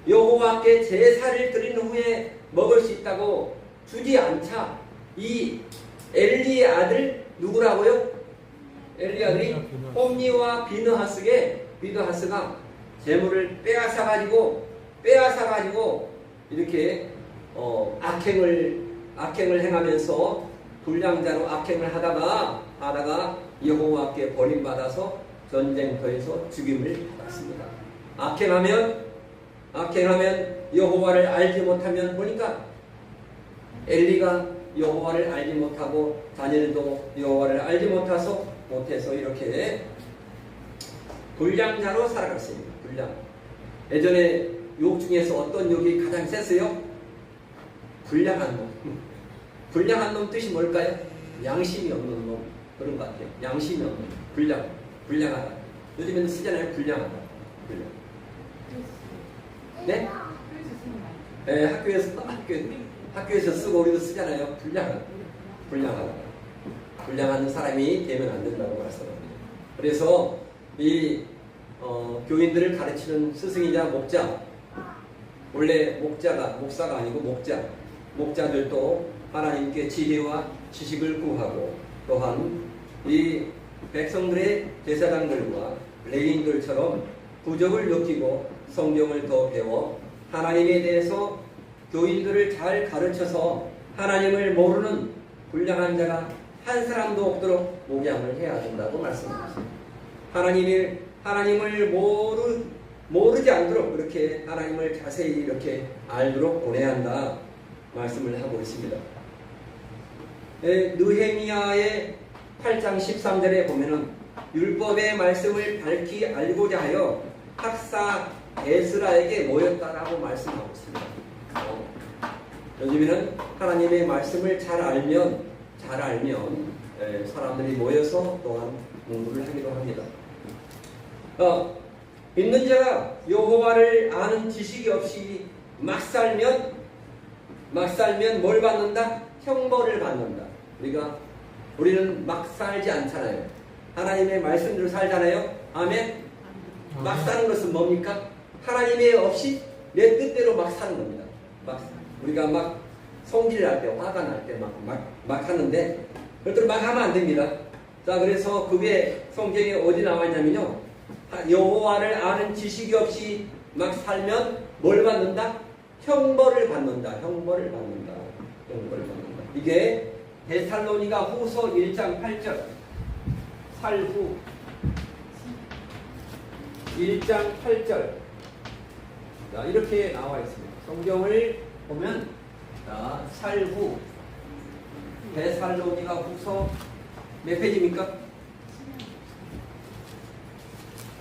여호와께 제사를 드린 후에 먹을 수 있다고 주지 않자 이 엘리의 아들 누구라고요? 엘리 아들이 홈니와 비느하스가 제물을 빼앗아가지고 이렇게 악행을 행하면서 불량자로 악행을 하다가 여호와께 버림받아서 전쟁터에서 죽임을 받았습니다. 악행하면 여호와를 알지 못하면 보니까 엘리가 여호와를 알지 못하고 다니엘도 여호와를 알지 못해서 이렇게 불량자로 살아갔습니다. 예전에 욕 중에서 어떤 욕이 가장 셌어요? 불량한 놈. 불량한 놈 뜻이 뭘까요? 양심이 없는 놈. 그런 것 같아요. 양심이 없는 놈. 불량하다. 요즘에는 쓰잖아요. 불량하다. 네? 네, 학교에서 쓰고 우리도 쓰잖아요. 불량하다. 불량한 사람이 되면 안 된다고 말씀합니다. 그래서 이 교인들을 가르치는 스승이자 목자, 원래 목사가 아니고 목자들도 하나님께 지혜와 지식을 구하고 또한 이 백성들의 제사장들과 레위인들처럼 부족을 느끼고 성경을 더 배워 하나님에 대해서 교인들을 잘 가르쳐서 하나님을 모르는 불량한 자가 한 사람도 없도록 목양을 해야 된다고 말씀하셨습니다. 하나님을 모르지 않도록 그렇게 하나님을 자세히 이렇게 알도록 보내야 한다 말씀을 하고 있습니다. 느헤미야의 8장 13절에 보면은 율법의 말씀을 밝히 알고자 하여 학사 에스라에게 모였다라고 말씀하고 있습니다. 요즘에는 하나님의 말씀을 잘 알면 사람들이 모여서 또한 공부를 하기도 합니다. 믿는 자가 여호와를 아는 지식이 없이 막 살면 뭘 받는다? 형벌을 받는다. 우리는 막 살지 않잖아요. 하나님의 말씀대로 살잖아요. 아멘. 막 사는 것은 뭡니까? 하나님의 없이 내 뜻대로 막 사는 겁니다. 우리가 막 성질을 할 때, 화가 날 때 막 하는데 그것들 막 하면 안 됩니다. 자, 그래서 그게 성경에 어디 나와 있냐면요. 여호와를 아는 지식이 없이 막 살면 뭘 받는다? 형벌을 받는다. 이게 데살로니가 후서 1장 8절. 살후 1장 8절. 자, 이렇게 나와 있습니다. 성경을 보면 자, 살후 데살로니가 후서 몇 페이지입니까?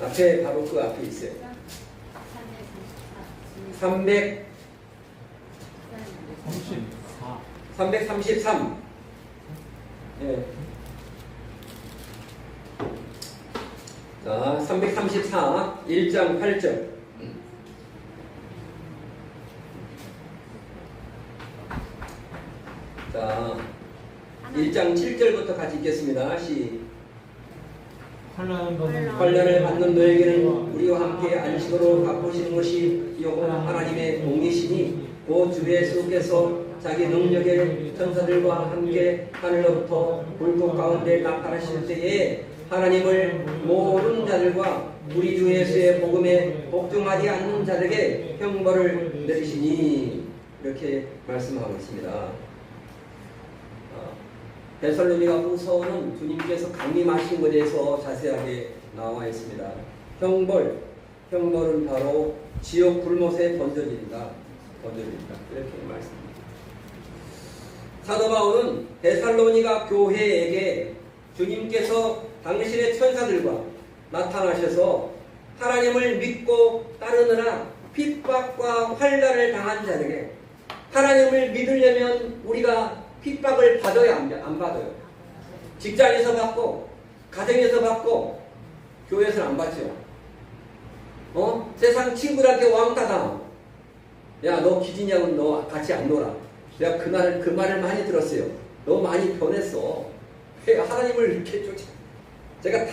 앞에 바로 그 앞에 있어요. 333. 예. 자, 334 1장 8절. 자, 1장 7절부터 같이 읽겠습니다. 환난을 받는 너에게는 우리와 함께 안식으로 갚으시는 것이 여호와 하나님의 공이시니 곧 주 예수께서 자기 능력의 천사들과 함께 하늘로부터 불꽃 가운데 나타나실 때에 하나님을 모르는 자들과 우리 주 예수의 복음에 복종하지 않는 자들에게 형벌을 내리시니 이렇게 말씀하고 있습니다. 데살로니가 후서는 주님께서 강림하신 것에 대해서 자세하게 나와 있습니다. 형벌은 바로 지옥 불못에 던져진다. 이렇게 말씀합니다. 사도 바울은 데살로니가 교회에게 주님께서 당신의 천사들과 나타나셔서 하나님을 믿고 따르느라 핍박과 환난을 당한 자에게 하나님을 믿으려면 우리가 핍박을 받아야 안 받아요. 직장에서 받고 가정에서 받고 교회에서는 안 받죠. 세상 친구들한테 왕따 당하고 야, 너 기진이하고 너 같이 안 놀아. 내가 그 말을 많이 들었어요. 너 많이 변했어. 왜 하나님을 이렇게 쫓아? 제가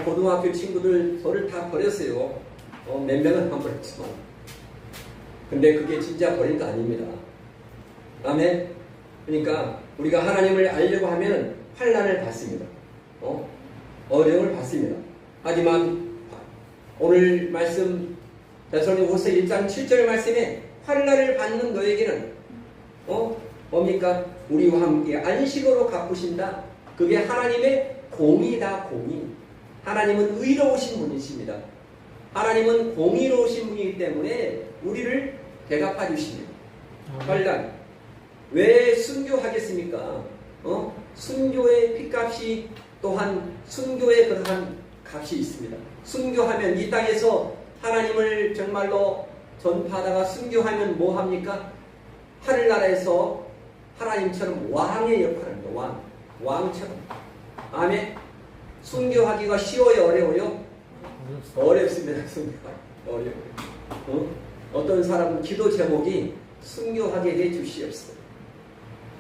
고등학교 친구들 저를 다 버렸어요. 몇 명은 안 버렸지만. 근데 그게 진짜 버린 거 아닙니다. 아멘. 그러니까 우리가 하나님을 알려고 하면 환난을 받습니다. 어려움을 받습니다. 하지만 오늘 말씀 데살로니가후서 1장 7절 말씀에 환난을 받는 너에게는 뭡니까? 우리와 함께 안식으로 갚으신다. 그게 하나님의 공이다. 공의. 하나님은 의로우신 분이십니다. 하나님은 공의로우신 분이기 때문에 우리를 대갚아 주십니다. 환난. 왜 순교하겠습니까? 순교의 핏값이 또한 순교의 그러한 값이 있습니다. 순교하면 이 땅에서 하나님을 정말로 전파하다가 순교하면 뭐 합니까? 하늘나라에서 하나님처럼 왕의 역할을 합니다. 왕처럼. 아멘. 순교하기가 쉬워요? 어려워요? 어렵습니다. 순교하기 어려워요. 어떤 사람은 기도 제목이 순교하게 해주시옵소서.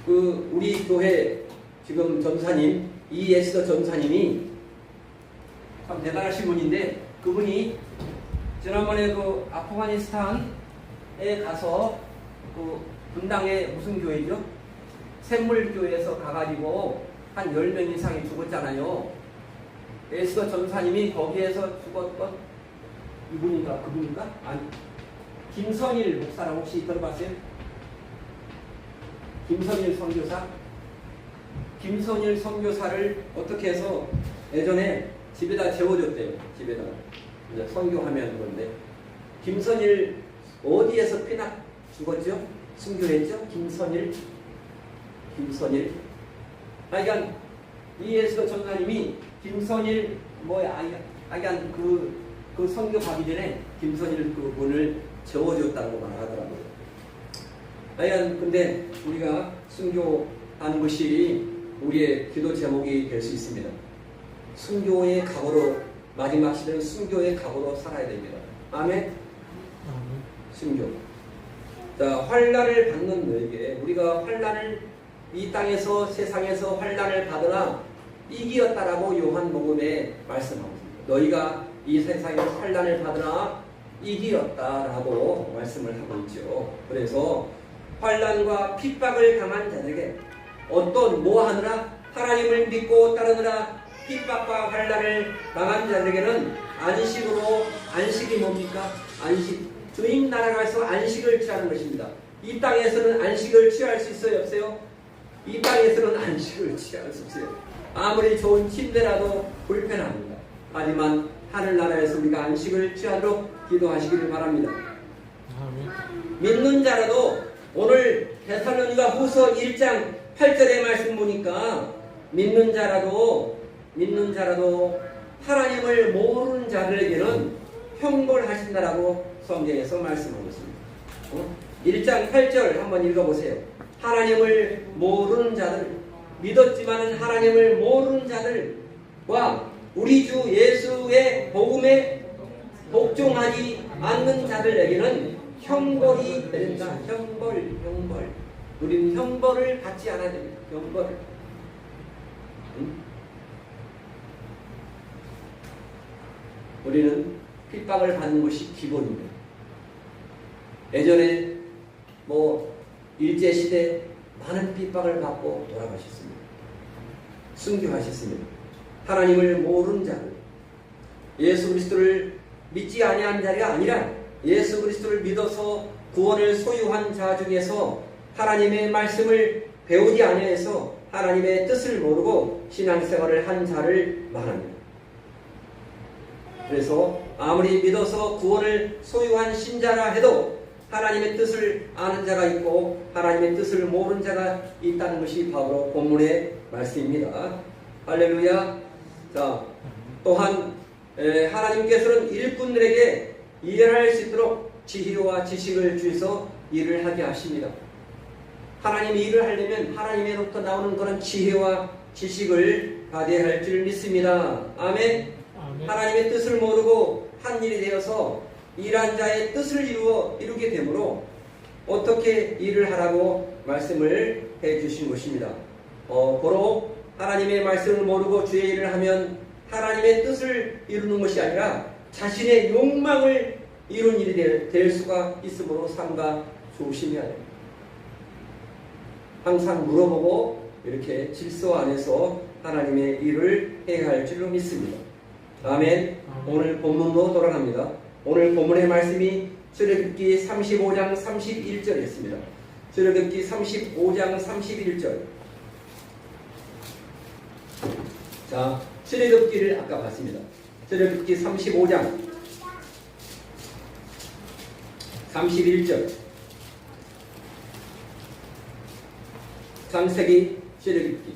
우리 교회 지금 전사님 이에스더 전사님이 참 대단하신 분인데 그분이 지난번에 아프가니스탄에 가서 분당에 무슨 교회죠? 샘물교회에서 가가지고 한 10명 이상이 죽었잖아요. 에스더 전사님이 거기에서 죽었던 그분인가? 아니, 김선일 목사라고 혹시 들어봤어요? 김선일 선교사? 김선일 선교사를 어떻게 해서 예전에 집에다 재워줬대요. 집에다. 이제 선교하면 그런데 김선일 어디에서 피나 죽었죠? 순교했죠? 김선일. 그러니까 이에스더 전사님이 김선일 그 선교 가기 전에 김선일 그분을 재워줬다고 말하더라고요. 근데 우리가 순교하는 것이 우리의 기도 제목이 될 수 있습니다. 순교의 각오로 마지막 시대는 순교의 각오로 살아야 됩니다. 아멘. 순교. 자, 환난을 받는 너에게 우리가 환난을 이 땅에서 세상에서 환난을 받으나 이기었다라고 요한복음에 말씀하고 있습니다. 너희가 이 세상에서 환난을 받으나 이기었다라고 말씀을 하고 있죠. 그래서 환난과 핍박을 당한 자들에게 뭐 하느라 하나님을 믿고 따르느라 핍박과 환난을 당한 자들에게는 안식이 뭡니까? 안식. 주님 나라에서 안식을 취하는 것입니다. 이 땅에서는 안식을 취할 수 있어요? 없어요? 이 땅에서는 안식을 그렇지 않습니다. 아무리 좋은 침대라도 불편합니다. 하지만 하늘나라에서 우리가 안식을 취하도록 기도하시기를 바랍니다. 아멘. 믿는 자라도 오늘 데살로니가 후서 1장 8절의 말씀 보니까 믿는 자라도 하나님을 모르는 자들에게는 형벌 하신다라고 성경에서 말씀하고 있습니다. 1장 8절 한번 읽어보세요. 하나님을 모르는 자들, 믿었지만 하나님을 모르는 자들과 우리 주 예수의 복음에 복종하지 않는 자들에게는 형벌이 된다. 형벌. 우리는 형벌을 받지 않아야 됩니다. 형벌을. 우리는 핍박을 받는 것이 기본입니다. 예전에 일제시대 많은 핍박을 받고 돌아가셨습니다. 순교하셨습니다. 하나님을 모르는 자들, 예수 그리스도를 믿지 아니한 자가 아니라 예수 그리스도를 믿어서 구원을 소유한 자 중에서 하나님의 말씀을 배우지 아니해서 하나님의 뜻을 모르고 신앙생활을 한 자를 말합니다. 그래서 아무리 믿어서 구원을 소유한 신자라 해도 하나님의 뜻을 아는 자가 있고 하나님의 뜻을 모르는 자가 있다는 것이 바로 본문의 말씀입니다. 할렐루야. 자, 또한 하나님께서는 일꾼들에게 일할 수 있도록 지혜와 지식을 주셔서 일을 하게 하십니다. 하나님이 일을 하려면 하나님으로부터 나오는 그런 지혜와 지식을 받아야 할 줄 믿습니다. 아멘. 하나님의 뜻을 모르고 한 일이 되어서 일한 자의 뜻을 이루게 되므로 어떻게 일을 하라고 말씀을 해주신 것입니다. 고로 하나님의 말씀을 모르고 주의 일을 하면 하나님의 뜻을 이루는 것이 아니라 자신의 욕망을 이룬 일이 될 수가 있으므로 삼가 조심해야 됩니다. 항상 물어보고 이렇게 질서 안에서 하나님의 일을 해야 할 줄로 믿습니다. 아멘. 오늘 본문으로 돌아갑니다. 오늘 본문의 말씀이 출애굽기 35장 31절이었습니다. 출애굽기 35장 31절. 자, 출애굽기를 아까 봤습니다. 출애굽기 35장 31절. 창세기 출애굽기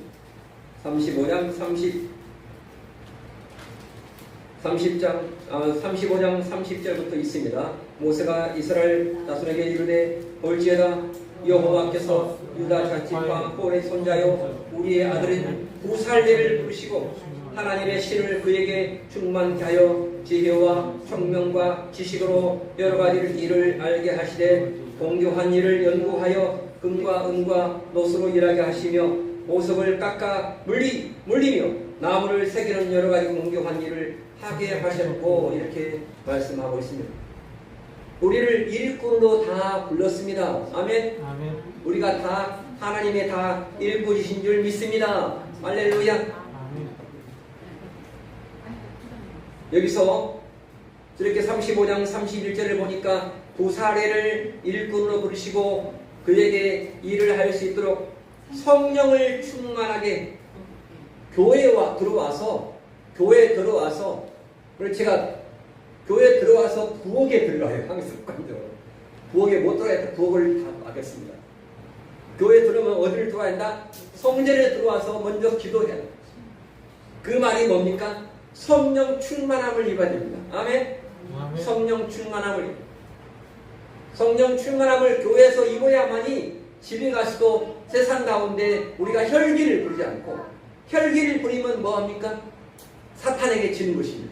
35장 35장 30절부터 있습니다. 모세가 이스라엘 자손에게 이르되 볼지어다 여호와께서 유다 자손과 홀의 손자요 우리의 아들인 부살레를 부르시고 하나님의 신을 그에게 충만케 하여 지혜와 총명과 지식으로 여러 가지 일을 알게 하시되 공교한 일을 연구하여 금과 은과 노수로 일하게 하시며 보석을 깎아 물리며 나무를 새기는 여러 가지 공교한 일을 하게 하셨고 이렇게 말씀하고 있습니다. 우리를 일꾼으로 다 불렀습니다. 아멘. 아멘. 우리가 다 하나님의 다 일꾼이신 줄 믿습니다. 할렐루야. 아멘. 여기서 이렇게 35장 31절을 보니까 부사례를 일꾼으로 부르시고 그에게 일을 할 수 있도록 성령을 충만하게 교회에 들어와서 그리고 제가 교회에 들어와서 부엌에 들어가요. 항상 습관적으로 부엌에 못 들어가니까 부엌을 다 막겠습니다. 교회에 들어오면 어디를 들어와야 한다? 성전에 들어와서 먼저 기도해야 합니다. 그 말이 뭡니까? 성령 충만함을 입어야 됩니다. 아멘. 아멘. 성령 충만함을 교회에서 입어야만이 집에 가서도 세상 가운데 우리가 혈기를 부리지 않고 혈기를 부리면 뭐합니까? 사탄에게 지는 것입니다.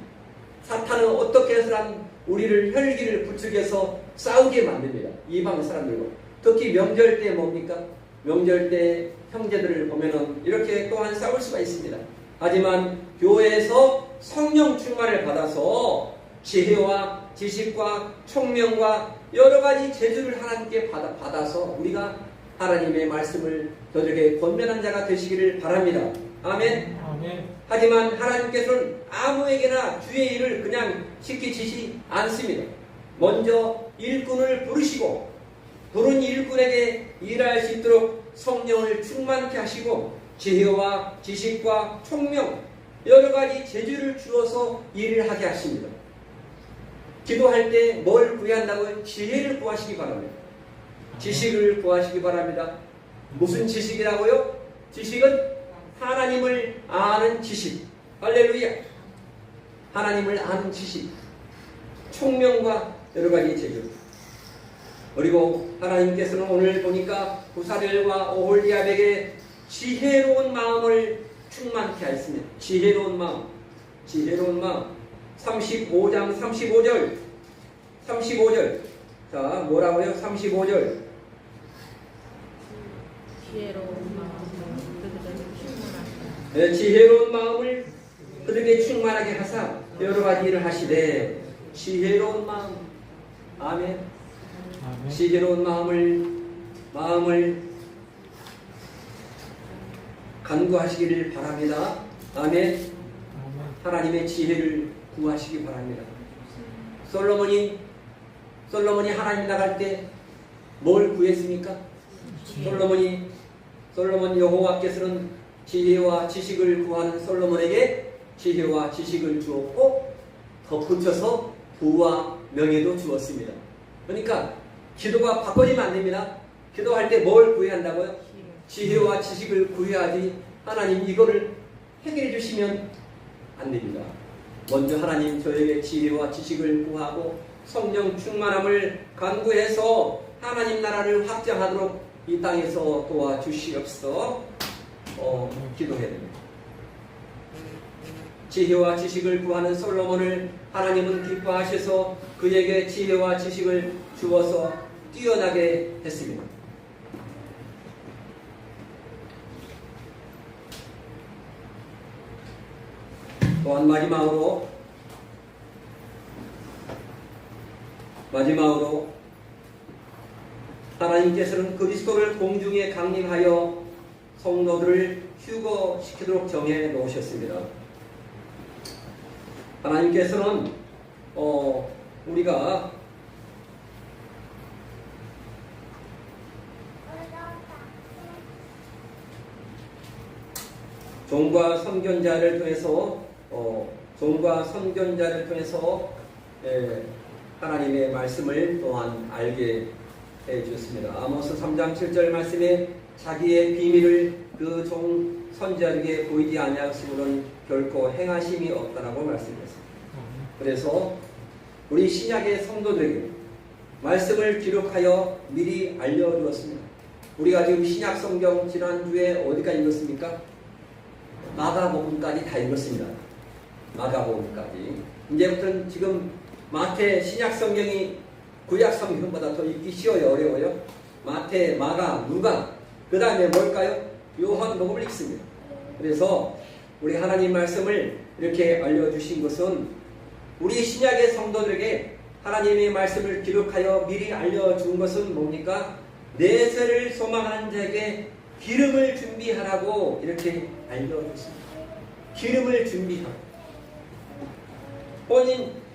사탄은 어떻게 해서든 우리를 혈기를 부추겨서 싸우게 만듭니다. 이방 사람들과. 특히 명절 때 뭡니까? 명절 때 형제들을 보면은 이렇게 또한 싸울 수가 있습니다. 하지만 교회에서 성령 충만을 받아서 지혜와 지식과 총명과 여러 가지 재주를 하나님께 받아서 우리가 하나님의 말씀을 저에게 권면한 자가 되시기를 바랍니다. 아멘. 아멘. 하지만 하나님께서는 아무에게나 주의 일을 그냥 시키시지 않습니다. 먼저 일꾼을 부르시고 부른 일꾼에게 일할 수 있도록 성령을 충만케 하시고 지혜와 지식과 총명 여러 가지 재주를 주어서 일을 하게 하십니다. 기도할 때 뭘 구해야 한다고요? 지혜를 구하시기 바랍니다. 지식을 구하시기 바랍니다. 무슨 지식이라고요? 지식은 하나님을 아는 지식. 할렐루야. 하나님을 아는 지식. 총명과 여러 가지 재주. 그리고 하나님께서는 오늘 보니까 부사들과 오홀리압에게 지혜로운 마음을 충만케 하였습니다. 지혜로운 마음. 지혜로운 마음. 35장 35절. 35절. 자, 뭐라고요? 35절. 지혜로운 마음을 그들에게 충만하시라. 네, 지혜로운 마음을 그들에게 충만하게 하사 여러 가지 일을 하시되 지혜로운 마음. 아멘. 아멘. 지혜로운 마음을 간구하시기를 바랍니다. 아멘. 아멘. 하나님의 지혜를 구하시기 바랍니다. 솔로몬이 하나님 나갈 때 뭘 구했습니까? 솔로몬 여호와께서는 지혜와 지식을 구하는 솔로몬에게 지혜와 지식을 주었고 덧붙여서 부와 명예도 주었습니다. 그러니까 기도가 바꿔지면 안 됩니다. 기도할 때 뭘 구해야 한다고요? 지혜와 지식을 구해야지 하나님 이거를 해결해 주시면 안 됩니다. 먼저 하나님 저에게 지혜와 지식을 구하고 성령 충만함을 간구해서 하나님 나라를 확장하도록 이 땅에서 도와주시옵소서. 기도해야 됩니다. 지혜와 지식을 구하는 솔로몬을 하나님은 기뻐하셔서 그에게 지혜와 지식을 주어서 뛰어나게 했습니다. 또한 마지막으로 하나님께서는 그리스도를 공중에 강림하여 성도들을 휴거시키도록 정해 놓으셨습니다. 하나님께서는 우리가 종과 선견자를 통해서 하나님의 말씀을 또한 알게 해주셨습니다. 아모스 3장 7절 말씀에 자기의 비밀을 그 종 선지자에게 보이지 아니하시고는 결코 행하심이 없다라고 말씀했습니다. 그래서 우리 신약의 성도들에게 말씀을 기록하여 미리 알려주었습니다. 우리가 지금 신약 성경 지난주에 어디까지 읽었습니까? 마가복음까지 다 읽었습니다. 마가복음까지. 이제부터는 지금 마태 신약 성경이 구약 성경보다 더 읽기 쉬워요? 어려워요? 마태, 마가, 누가, 그 다음에 뭘까요? 요한복음을 읽습니다. 그래서 우리 하나님 말씀을 이렇게 알려주신 것은 우리 신약의 성도들에게 하나님의 말씀을 기록하여 미리 알려준 것은 뭡니까? 내세를 소망하는 자에게 기름을 준비하라고 이렇게 알려줬습니다. 기름을 준비하라.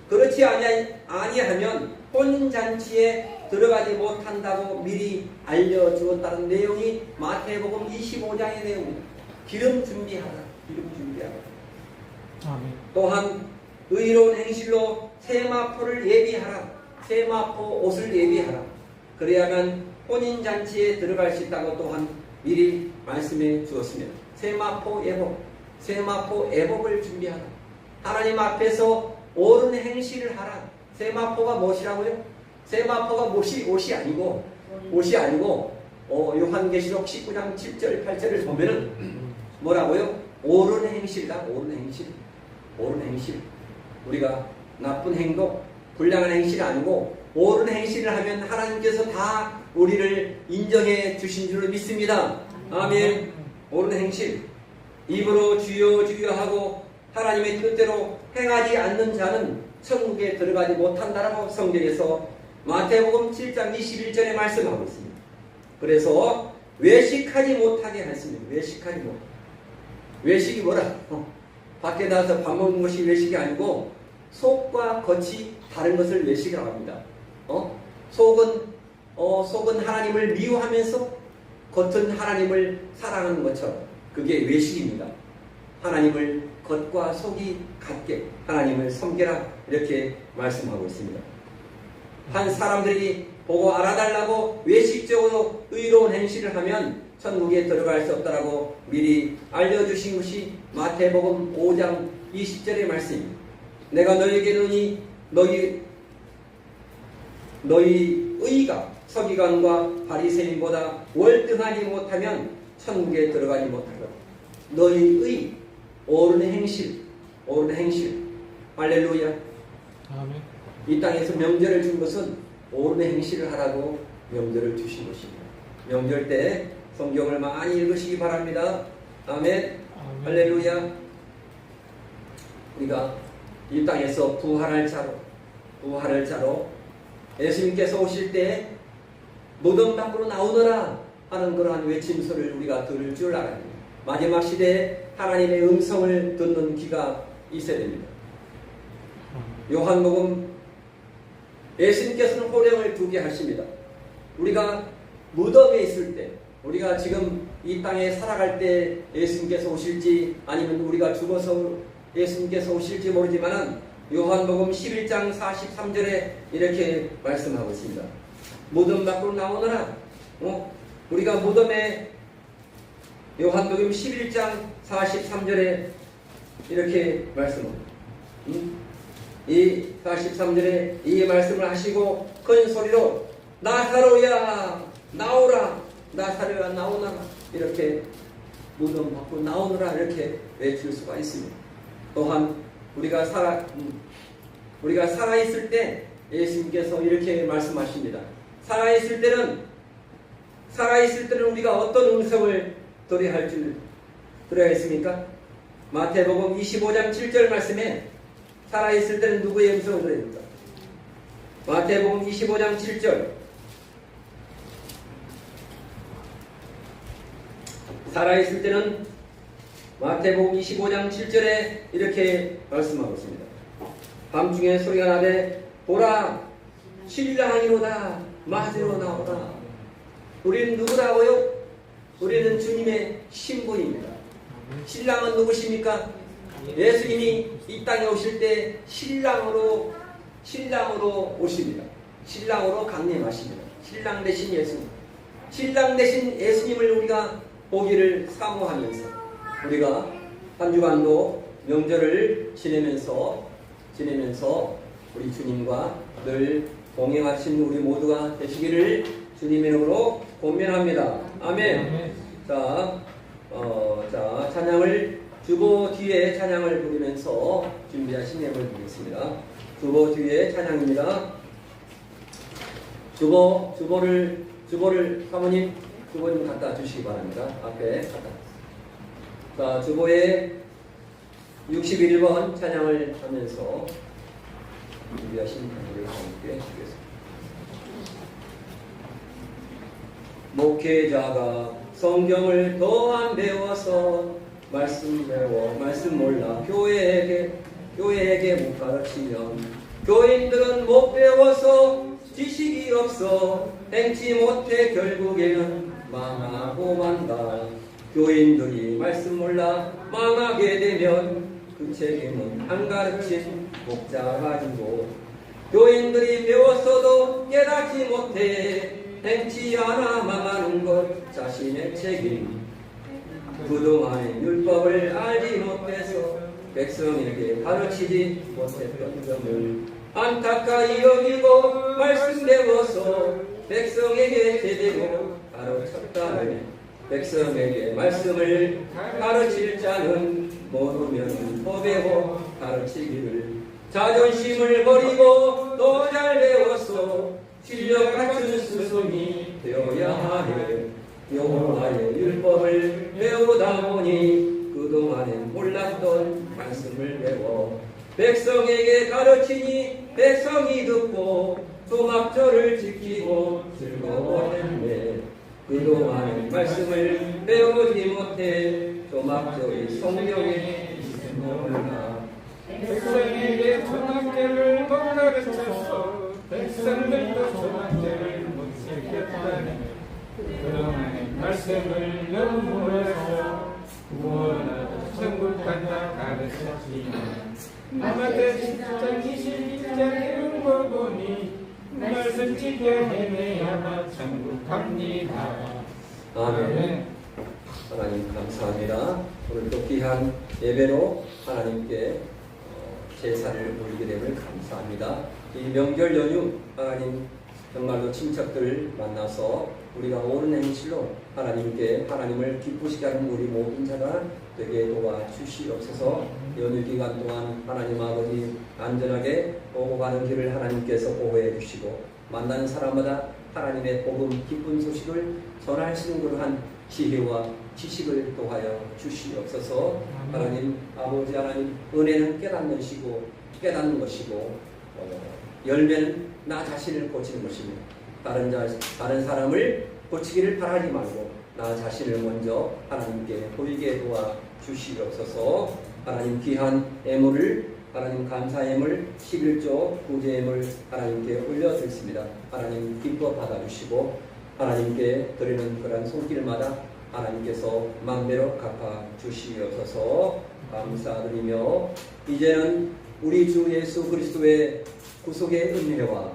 그렇지 아니하면 혼인잔치에 들어가지 못한다고 미리 알려주었다는 내용이 마태복음 25장의 내용입니다. 기름 준비하라. 기름 준비하라. 아멘. 또한 의로운 행실로 세마포를 예비하라. 세마포 옷을 예비하라. 그래야만 혼인잔치에 들어갈 수 있다고 또한 미리 말씀해 주었습니다. 세마포 예복을 준비하라. 하나님 앞에서 옳은 행실을 하라. 세마포가 무엇이라고요? 세마포가 옷이 아니고 요한계시록 19장 7절 8절을 보면은 뭐라고요? 옳은 행실이다. 옳은 행실. 우리가 나쁜 행동, 불량한 행실이 아니고 옳은 행실을 하면 하나님께서 다 우리를 인정해 주신 줄을 믿습니다. 아멘. 옳은 행실. 입으로 주여 주여 하고 하나님의 뜻대로 행하지 않는 자는 천국에 들어가지 못한다라고 성경에서 마태복음 7장 21절에 말씀하고 있습니다. 그래서 외식하지 못하게 했습니다. 외식이 뭐라? 밖에 나가서 밥 먹는 것이 외식이 아니고 속과 겉이 다른 것을 외식이라고 합니다. 속은 하나님을 미워하면서 겉은 하나님을 사랑하는 것처럼 그게 외식입니다. 하나님을 겉과 속이 같게 하나님을 섬기라 이렇게 말씀하고 있습니다. 한 사람들이 보고 알아달라고 외식적으로 의로운 행실을 하면 천국에 들어갈 수 없다라고 미리 알려주신 것이 마태복음 5장 20절의 말씀입니다. 내가 너희에게 이르노니 너희 의가 서기관과 바리새인보다 월등하지 못하면 천국에 들어가지 못하리라. 너희 의, 옳은 행실, 할렐루야. 아멘. 이 땅에서 명절을 준 것은 옳은 행실을 하라고 명절을 주신 것입니다. 명절 때 성경을 많이 읽으시기 바랍니다. 아멘. 아멘. 할렐루야. 우리가 이 땅에서 부활할 자로 예수님께서 오실 때 무덤 밖으로 나오너라 하는 그러한 외침소리를 우리가 들을 줄 알아야 됩니다. 마지막 시대에 하나님의 음성을 듣는 귀가 있어야 됩니다. 요한복음 예수님께서는 호령을 2개 하십니다. 우리가 무덤에 있을 때, 우리가 지금 이 땅에 살아갈 때 예수님께서 오실지 아니면 우리가 죽어서 예수님께서 오실지 모르지만 요한복음 11장 43절에 이렇게 말씀하고 있습니다. 무덤 밖으로 나오너라. 우리가 무덤에 요한복음 11장 43절에 이렇게 말씀합니다. 이 43절에 이 말씀을 하시고 큰 소리로 나사로야 나오라, 나사로야 나오너라 이렇게 무덤 밖으로 나오너라 이렇게 외칠 수가 있습니다. 또한 우리가 살아있을 때 예수님께서 이렇게 말씀하십니다. 살아있을 때는 우리가 어떤 음성을 들어야 했습니까? 마태복음 25장 7절 말씀에 살아있을 때는 누구의 음성을 들어야 됩니까? 마태복음 25장 7절. 살아있을 때는 마태복음 25장 7절에 이렇게 말씀하고 있습니다. 밤중에 소리가 나되 보라 신랑이로다 맞으러 나오다. 우리는 누구라고요? 우리는 주님의 신부입니다. 신랑은 누구십니까? 예수님이 이 땅에 오실 때 신랑으로 오십니다. 신랑으로 강림하십니다. 신랑 대신 예수님. 신랑 대신 예수님을 우리가 보기를 사모하면서 우리가 한 주간도 명절을 지내면서 우리 주님과 늘 동행하신 우리 모두가 되시기를 주님의 이름으로 권면합니다. 아멘. 자, 찬양을 주보 뒤에 찬양을 부르면서 준비하신 내용을 보겠습니다. 주보 뒤에 찬양입니다. 주보를 사모님 주보 좀 갖다 주시기 바랍니다. 앞에 갖다. 자, 주보에 61번 찬양을 하면서 준비하신 찬양을 함께 주겠습니다. 목회자가 성경을 더 안 배워서 말씀 몰라 교회에게 못 가르치면 교인들은 못 배워서 지식이 없어 행치 못해 결국에는 망하고 만다. 교인들이 말씀 몰라 망하게 되면 그 책임은 안 가르친 목자가 가지고 교인들이 배웠어도 깨닫지 못해 행치 않아 망하는 것 자신의 책임. 그동안의 율법을 알지 못해서 백성에게 가르치지 못했던 점을 안타까이 여기고 말씀 배워서 백성에게 제대로 가르쳤다면 백성에게 말씀을 가르칠 자는 모르면 더 배워 가르치기를 자존심을 버리고 더 잘 배워서 실력 갖춘 스승이 되어야 하네. 여호와의 율법을 배우다 보니 그동안엔 몰랐던 말씀을 배워 백성에게 가르치니 백성이 듣고 조막절을 지키고 즐거워했네. 그동안엔 말씀을 배우지 못해 조막절이 성경에 있음을 몰라. 백성에게 조막절을 못 가르쳐서 백성들도 조막절을 못 지켰다네. 그동안의 말씀을 너무 몰라서 구원하여 천국 간다 가르쳤지만 나한테 진짜 22장 이룬 거 보니 말씀 지켜 헤매야만 천국 갑니다. 아멘. 하나님 감사합니다. 오늘도 귀한 예배로 하나님께 제사를 올리게 됨을 감사합니다. 이 명절 연휴 하나님 정말로 친척들 만나서 우리가 옳은 행실로 하나님께 하나님을 기쁘시게 하는 우리 모든 자가 되게 도와주시옵소서. 연휴 기간 동안 하나님 아버지 안전하게 오고 가는 길을 하나님께서 보호해 주시고 만나는 사람마다 하나님의 복음 기쁜 소식을 전할 수 있는 그러한 지혜와 지식을 도하여 주시옵소서. 하나님 아버지 하나님 은혜는 깨닫는 것이고 열매는 나 자신을 고치는 것입니다. 다른 사람을 고치기를 바라지 말고 나 자신을 먼저 하나님께 보이게 도와 주시옵소서. 하나님 귀한 예물을 하나님 감사 예물 11조 구제 예물 하나님께 올려드렸습니다. 하나님 기뻐 받아주시고 하나님께 드리는 그런 손길마다 하나님께서 만배로 갚아 주시옵소서. 감사드리며 이제는 우리 주 예수 그리스도의 구속의 은혜와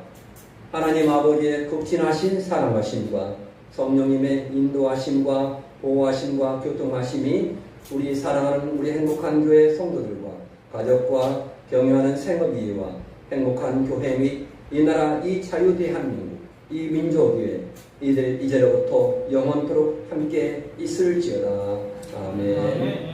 하나님 아버지의 극진하신 사랑하심과 성령님의 인도하심과 보호하심과 교통하심이 우리 사랑하는 우리 행복한 교회 성도들과 가족과 경영하는 생업이와 행복한 교회 및 이 나라 이 자유 대한민국 이 민족 위에 이제로부터 영원토록 함께 있을지어다. 아멘.